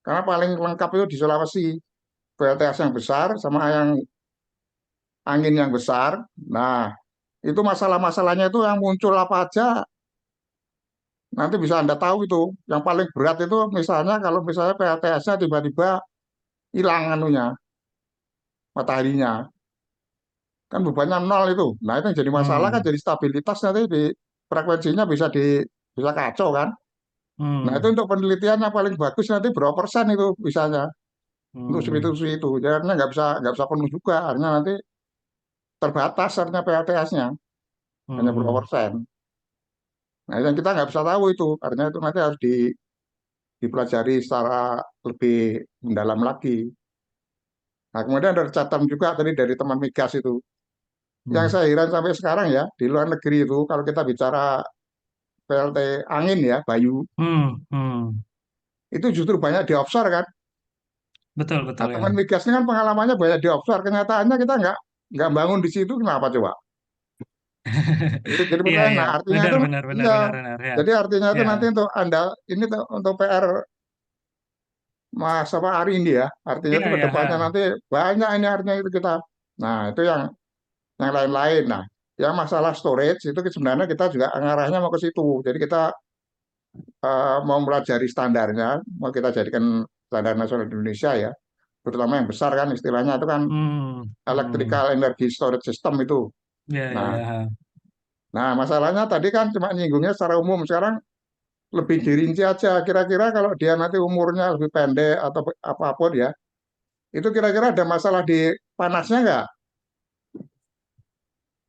karena paling lengkap itu di Sulawesi. PLTS yang besar sama yang angin yang besar. Nah, itu masalah-masalahnya itu yang muncul apa aja nanti bisa Anda tahu itu. Yang paling berat itu misalnya kalau misalnya PLTS-nya tiba-tiba hilang anunya, mataharinya. Kan bebannya nol itu. Nah, itu yang jadi masalah kan Hmm. jadi stabilitas nanti di frekuensinya bisa kacau kan. Nah, itu Hmm. untuk penelitian yang paling bagus nanti berapa persen itu bisanya untuk Hmm. substitusi itu. Jadi nggak bisa penuh juga, artinya nanti terbatas artinya PLTS-nya hanya berapa Hmm. persen. Nah, yang kita nggak bisa tahu itu, artinya itu nanti harus dipelajari secara lebih mendalam lagi. Nah, kemudian ada catatan juga tadi dari teman migas itu. Yang saya heran sampai sekarang ya, di luar negeri itu, kalau kita bicara PLT angin ya, Bayu, Hmm, hmm. itu justru banyak di offshore kan. Betul, Nah, betul ya. teman migas ini kan pengalamannya banyak di offshore. Kenyataannya kita nggak bangun di situ, kenapa coba? Jadi Iya, pertanyaan, iya. nah artinya Benar, itu, benar, benar, iya. benar, benar. Ya, Jadi artinya itu ya. nanti untuk Anda, ini tuh untuk PR Mas apa Ari ini ya, artinya Iya, itu ke iya. depannya Ha. nanti banyak ini artinya itu kita. Nah, itu yang lain-lain. Nah, yang masalah storage itu sebenarnya kita juga ngarahnya mau ke situ. Jadi kita mau pelajari standarnya, mau kita jadikan standar nasional di Indonesia ya, terutama yang besar kan istilahnya itu kan Hmm, hmm. electrical energy storage system itu. Iya, iya, Nah, iya. Ha. nah masalahnya tadi kan cuma nyinggungnya secara umum. Sekarang lebih dirinci aja. Kira-kira kalau dia nanti umurnya lebih pendek atau apapun ya, itu kira-kira ada masalah di panasnya nggak?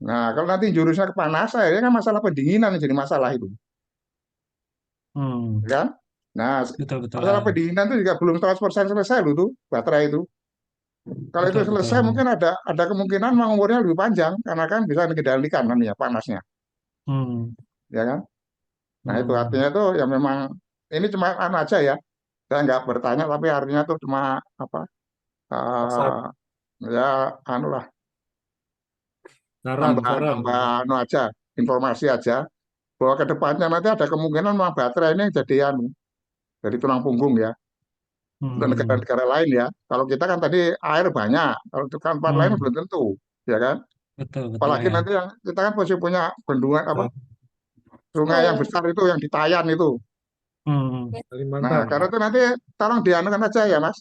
Nah, kalau nanti jurusnya ke panas, akhirnya kan masalah pendinginan yang jadi masalah itu, Hmm. ya kan? Nah, Betul, betul. masalah Ha. pendinginan itu juga belum 100% selesai loh tuh, baterai itu. Kalau itu Betul, betul. selesai, mungkin ada kemungkinan memang umurnya lebih panjang, karena kan bisa dikendalikan kan ya panasnya, Hmm, ya kan? Nah, itu hmm. artinya tuh ya memang, ini cuma anu aja ya, saya nggak bertanya, tapi artinya tuh cuma apa, Asal ya anu lah, saran, tambah saran. tambah anu aja, informasi aja, bahwa ke depannya nanti ada kemungkinan memang baterai ini jadi anu, jadi tulang punggung ya, untuk Hmm, negara-negara lain ya. Kalau kita kan tadi air banyak, kalau untuk tempat lain hmm. belum tentu, ya kan? Betul, betul Apalagi ya. nanti yang kita kan masih punya bendungan apa Nah, sungai yang besar itu yang di Tayan itu. Hmm. Nah, Kalimantan. karena itu nanti tolong dianukan aja ya Mas.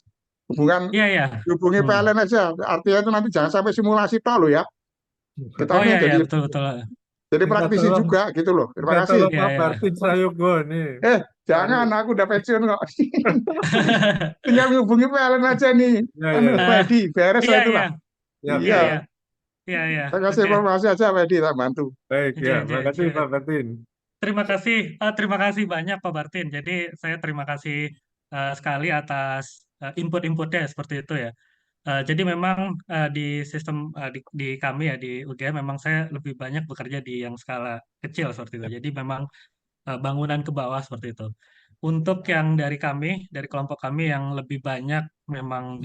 Hubungan Iya, iya. hubungi Hmm. PLN aja. Artinya itu nanti jangan sampai simulasi toh lo ya. Kita Oh, ini iya, iya. jadi Betul, betul. jadi Minta praktisi tolong, juga gitu loh. Terima minta kasih. tolong Iya, Pak iya. Martin Prayogo nih. Cari. Jangan, aku udah pensiun kok. Tinggal hubungi PLN aja nih. Ya, Anu, ya, ya. Ah, Pedi, beres iya, lah iya. itulah. Ya, Iya, Iya, iya. ya. Iya, iya. saya kasih Oke. informasi aja Pedi, tak bantu. Baik, ya. Oke, oke, Makasih Pak oke. Martin. Terima kasih banyak Pak Bartin. Jadi saya terima kasih sekali atas input-inputnya seperti itu ya. Jadi memang di sistem di kami ya di UGM memang saya lebih banyak bekerja di yang skala kecil seperti itu. Jadi memang bangunan ke bawah seperti itu. Untuk yang dari kami, dari kelompok kami yang lebih banyak memang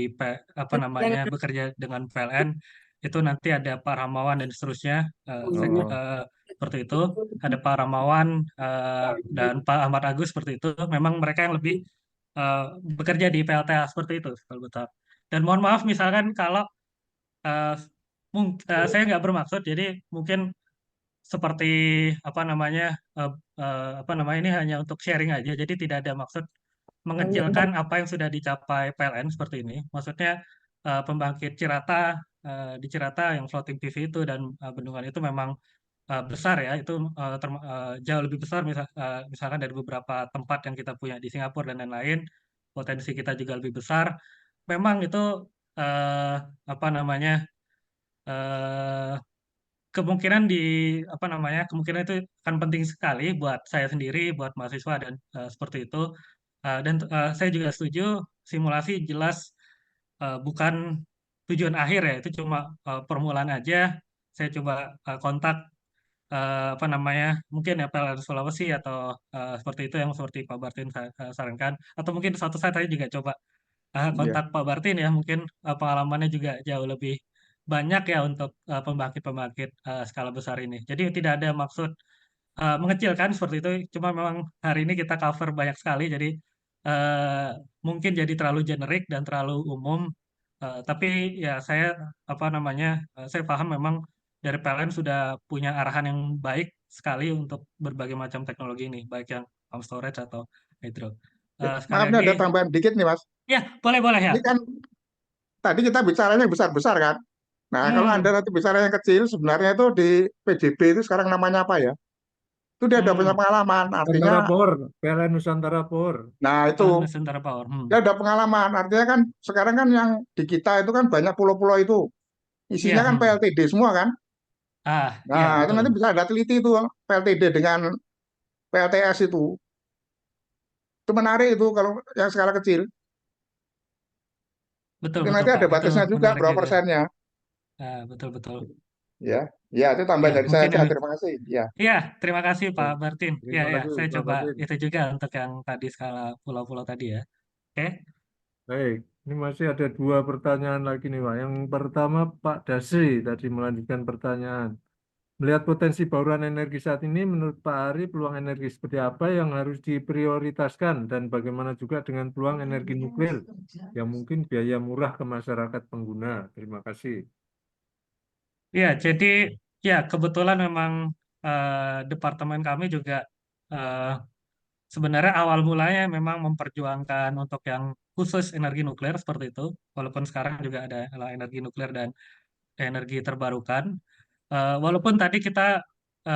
apa namanya bekerja dengan PLN, itu nanti ada Pak Ramawan dan seterusnya, Oh, seperti itu. Ada Pak Ramawan dan Pak Ahmad Agus seperti itu. Memang mereka yang lebih eh, bekerja di PLTA seperti itu, kalau betul. Dan mohon maaf misalkan kalau eh, saya nggak bermaksud, jadi mungkin seperti apa namanya apa namanya ini hanya untuk sharing aja jadi tidak ada maksud mengecilkan apa yang sudah dicapai PLN seperti ini maksudnya pembangkit Cirata di Cirata yang floating PV itu dan bendungan itu memang besar ya itu jauh lebih besar misalkan dari beberapa tempat yang kita punya di Singapura dan lain-lain potensi kita juga lebih besar memang itu eh, apa namanya eh, kemungkinan apa namanya kemungkinan itu akan penting sekali buat saya sendiri buat mahasiswa dan seperti itu. Dan saya juga setuju simulasi jelas bukan tujuan akhir ya itu cuma permulaan aja saya coba kontak apa namanya mungkin ya PLN Sulawesi atau seperti itu yang seperti Pak Bartin sarankan atau mungkin suatu saat saya juga coba iya. kontak Pak Bartin ya mungkin pengalamannya juga jauh lebih banyak ya untuk pembangkit-pembangkit skala besar ini. Jadi tidak ada maksud mengecilkan seperti itu. Cuma memang hari ini kita cover banyak sekali, jadi eh, mungkin jadi terlalu generik dan terlalu umum. Tapi ya saya apa namanya, saya paham memang dari PLN sudah punya arahan yang baik sekali untuk berbagai macam teknologi ini, baik yang pump storage atau hydro. Sekali Maaf nih lagi, ada tambahan dikit nih Mas. ya boleh boleh ya. Ini kan tadi kita bicaranya yang besar-besar kan. Nah, kalau Anda Hmm, nanti bicara yang kecil, sebenarnya itu di PJB itu sekarang namanya apa ya? Itu dia ada punya hmm. pengalaman. Nusantara Artinya, Power, PLN Nusantara Power. nah itu Nusantara Power. dia ada pengalaman. Artinya kan sekarang kan yang di kita itu kan banyak pulau-pulau itu. Isinya Iya, kan PLTD semua kan. iya Nah, itu betul. nanti bisa ada teliti itu PLTD dengan PLTS itu. Itu menarik itu kalau yang skala kecil. Betul, Mungkin betul nanti Pak. ada Itu batasnya juga menarik berapa juga. persennya. Betul, betul. Ya, ya itu tambahan Ya, dari saya mungkin aja. ini. Terima kasih. Ya, Ya, terima kasih Pak Martin. Ya, Terima ya, kasih saya Pak coba Batin. itu juga untuk yang tadi skala pulau-pulau tadi ya. Oke. Baik, ini masih ada dua pertanyaan lagi nih Pak. Yang pertama Pak Dasri tadi melanjutkan pertanyaan. Melihat potensi bauran energi saat ini, menurut Pak Ari, peluang energi seperti apa yang harus diprioritaskan dan bagaimana juga dengan peluang energi nuklir yang mungkin biaya murah ke masyarakat pengguna? Terima kasih. Ya, jadi ya kebetulan memang departemen kami juga eh, sebenarnya awal mulanya memang memperjuangkan untuk yang khusus energi nuklir seperti itu. Walaupun sekarang juga ada energi nuklir dan energi terbarukan. Walaupun tadi kita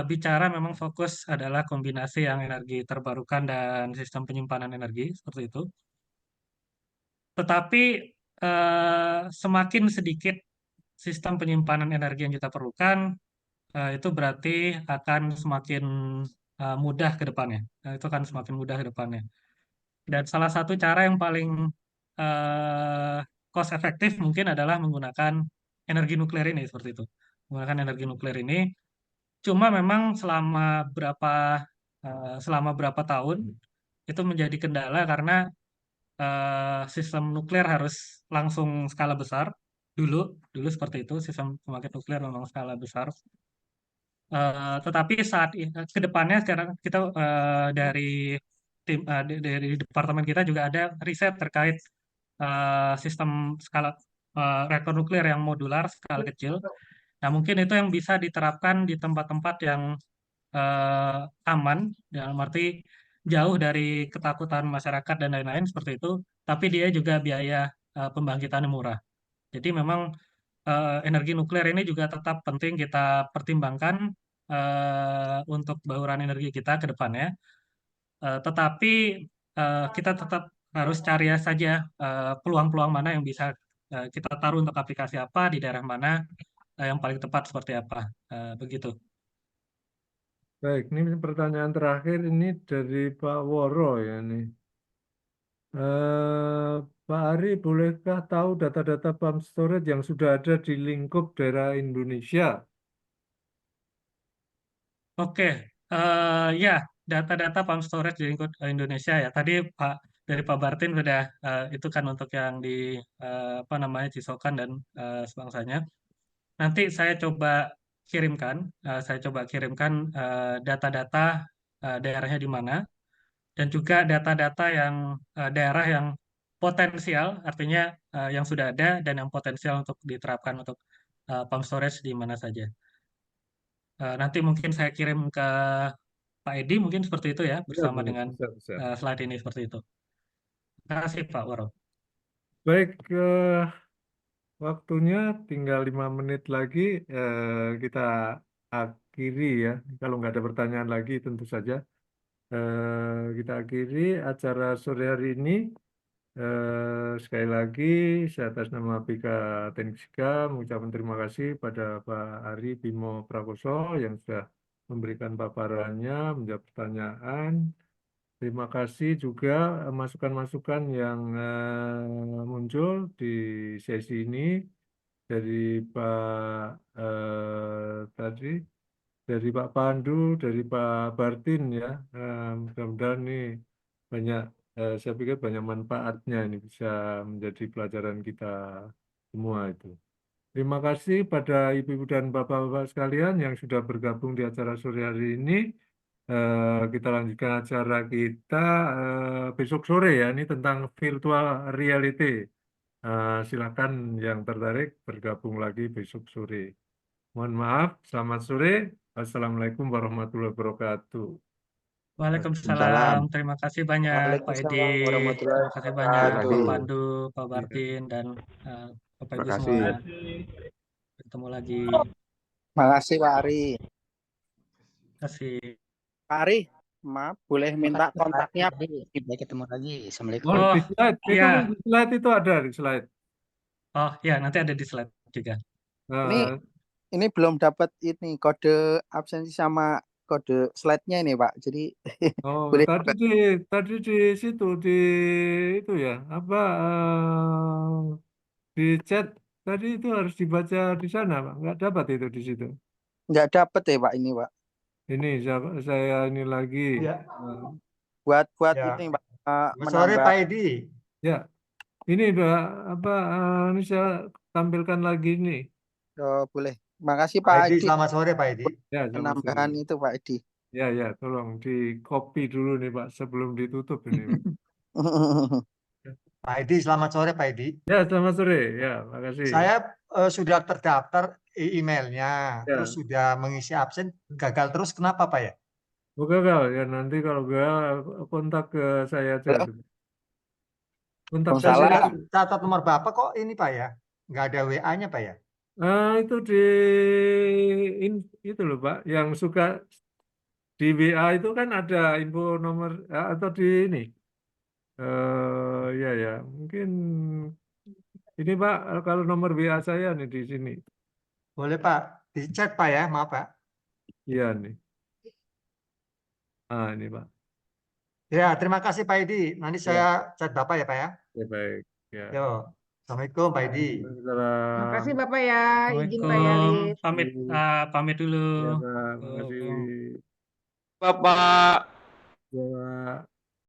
bicara memang fokus adalah kombinasi yang energi terbarukan dan sistem penyimpanan energi seperti itu. Tetapi semakin sedikit sistem penyimpanan energi yang kita perlukan, itu berarti akan semakin mudah ke depannya. Itu akan semakin mudah ke depannya. Dan salah satu cara yang paling eh, cost efektif mungkin adalah menggunakan energi nuklir ini seperti itu. Menggunakan energi nuklir ini. Cuma memang selama berapa tahun itu menjadi kendala karena sistem nuklir harus langsung skala besar dulu, dulu seperti itu sistem pembangkit nuklir memang skala besar. Tetapi saat ke depannya sekarang kita dari dari departemen kita juga ada riset terkait sistem skala reaktor nuklir yang modular skala kecil. Nah, mungkin itu yang bisa diterapkan di tempat-tempat yang aman, dalam arti jauh dari ketakutan masyarakat dan lain-lain seperti itu, tapi dia juga biaya pembangkitannya murah. Jadi memang energi nuklir ini juga tetap penting kita pertimbangkan untuk bauran energi kita ke depannya. Tetapi kita tetap harus cari saja peluang-peluang mana yang bisa kita taruh untuk aplikasi apa di daerah mana yang paling tepat seperti apa. Begitu. Baik, ini pertanyaan terakhir ini dari Pak Woro ya nih. Pak Ari, bolehkah tahu data-data pump storage yang sudah ada di lingkup daerah Indonesia? Oke, ya data-data pump storage di lingkup Indonesia ya. Tadi dari Pak Bartin sudah itu kan untuk yang di apa namanya Cisokan dan sebangsanya. Nanti saya coba kirimkan data-data daerahnya di mana dan juga data-data yang daerah yang potensial, artinya yang sudah ada dan yang potensial untuk diterapkan untuk pump storage di mana saja. Nanti mungkin saya kirim ke Pak Edi mungkin seperti itu ya, Ya, bersama boleh. dengan Bisa, bisa. slide ini seperti itu. Terima kasih Pak Waro. Baik, waktunya tinggal 5 menit lagi. Kita akhiri ya. Kalau nggak ada pertanyaan lagi, tentu saja. Kita akhiri acara sore hari ini. Sekali lagi, saya atas nama Bika Teknisika mengucapkan terima kasih pada Pak Ari Bimo Prakoso yang sudah memberikan paparannya, menjawab pertanyaan. Terima kasih juga masukan-masukan yang muncul di sesi ini dari Pak tadi, dari Pak Pandu, dari Pak Bartin ya. Mudah-mudahan nih banyak, saya pikir banyak manfaatnya ini bisa menjadi pelajaran kita semua itu. Terima kasih pada ibu-ibu dan bapak-bapak sekalian yang sudah bergabung di acara sore hari ini. Kita lanjutkan acara kita besok sore ya, ini tentang virtual reality. Silakan yang tertarik bergabung lagi besok sore. Mohon maaf, selamat sore. Assalamualaikum warahmatullahi wabarakatuh. Waalaikumsalam. Terima kasih banyak Pak Edi. Waalaikumsalam warahmatullahi Terima kasih banyak sekali Pak lagi. wabarakatuh. Pandu, Pak Iya. Bartin, dan Bapak Terima Ibu kasih. semua. Bertemu lagi. Makasih Pak Ari. Terima kasih. Pak Ari, maaf boleh minta Makasih, Pak. kontaknya? Sampai ketemu lagi. Assalamualaikum. Oh, Oh, di slide. Itu ya. di slide itu ada di slide. Oh, ya, nanti ada di slide juga. Ini belum dapat ini kode absensi sama kode slide-nya ini Pak. Jadi Oh, boleh tadi di situ di itu ya, apa di chat tadi itu harus dibaca di sana, Pak. Nggak dapat itu di situ. nggak dapet ya Pak ini Pak. Ini saya ini lagi. Ya, Buat ya. ini Pak Selamat sore menambah. Pak Edi. Ya, ini udah apa ini saya tampilkan lagi nih. Oh, boleh. Makasih Pak Pak Edi, Edi selamat sore Pak Edi. Ya, selamat penambahan sore. itu Pak Edi. Ya, tolong di copy dulu nih Pak sebelum ditutup ini, Pak. Pak Edi, selamat sore Pak Edi. Ya, selamat sore. Ya, makasih. Saya sudah terdaftar emailnya, Ya. terus sudah mengisi absen, gagal terus kenapa Pak ya? Oh, gagal ya, nanti kalau gagal kontak ke saya aja. Halo? Kontak Bang Saya Salah. sudah catat nomor Bapak kok ini Pak ya? Nggak ada WA-nya Pak ya? Itu itu loh Pak, yang suka di WA itu kan ada info nomor atau di ini. Ya, mungkin ini Pak, kalau nomor WA saya nih di sini. Boleh Pak, di chat Pak ya, maaf Pak. Iya nih. Ini Pak. Ya, terima kasih Pak Edi. Nanti saya chat Bapak ya Pak ya. Ya, baik. Ya. Yo, Assalamualaikum Pak Edi. Terima kasih Bapak ya, izin Pak Assalamualaikum. Yalis. Pamit dulu. Ya, Pak. Makasih. Bapak. Ya, Pak.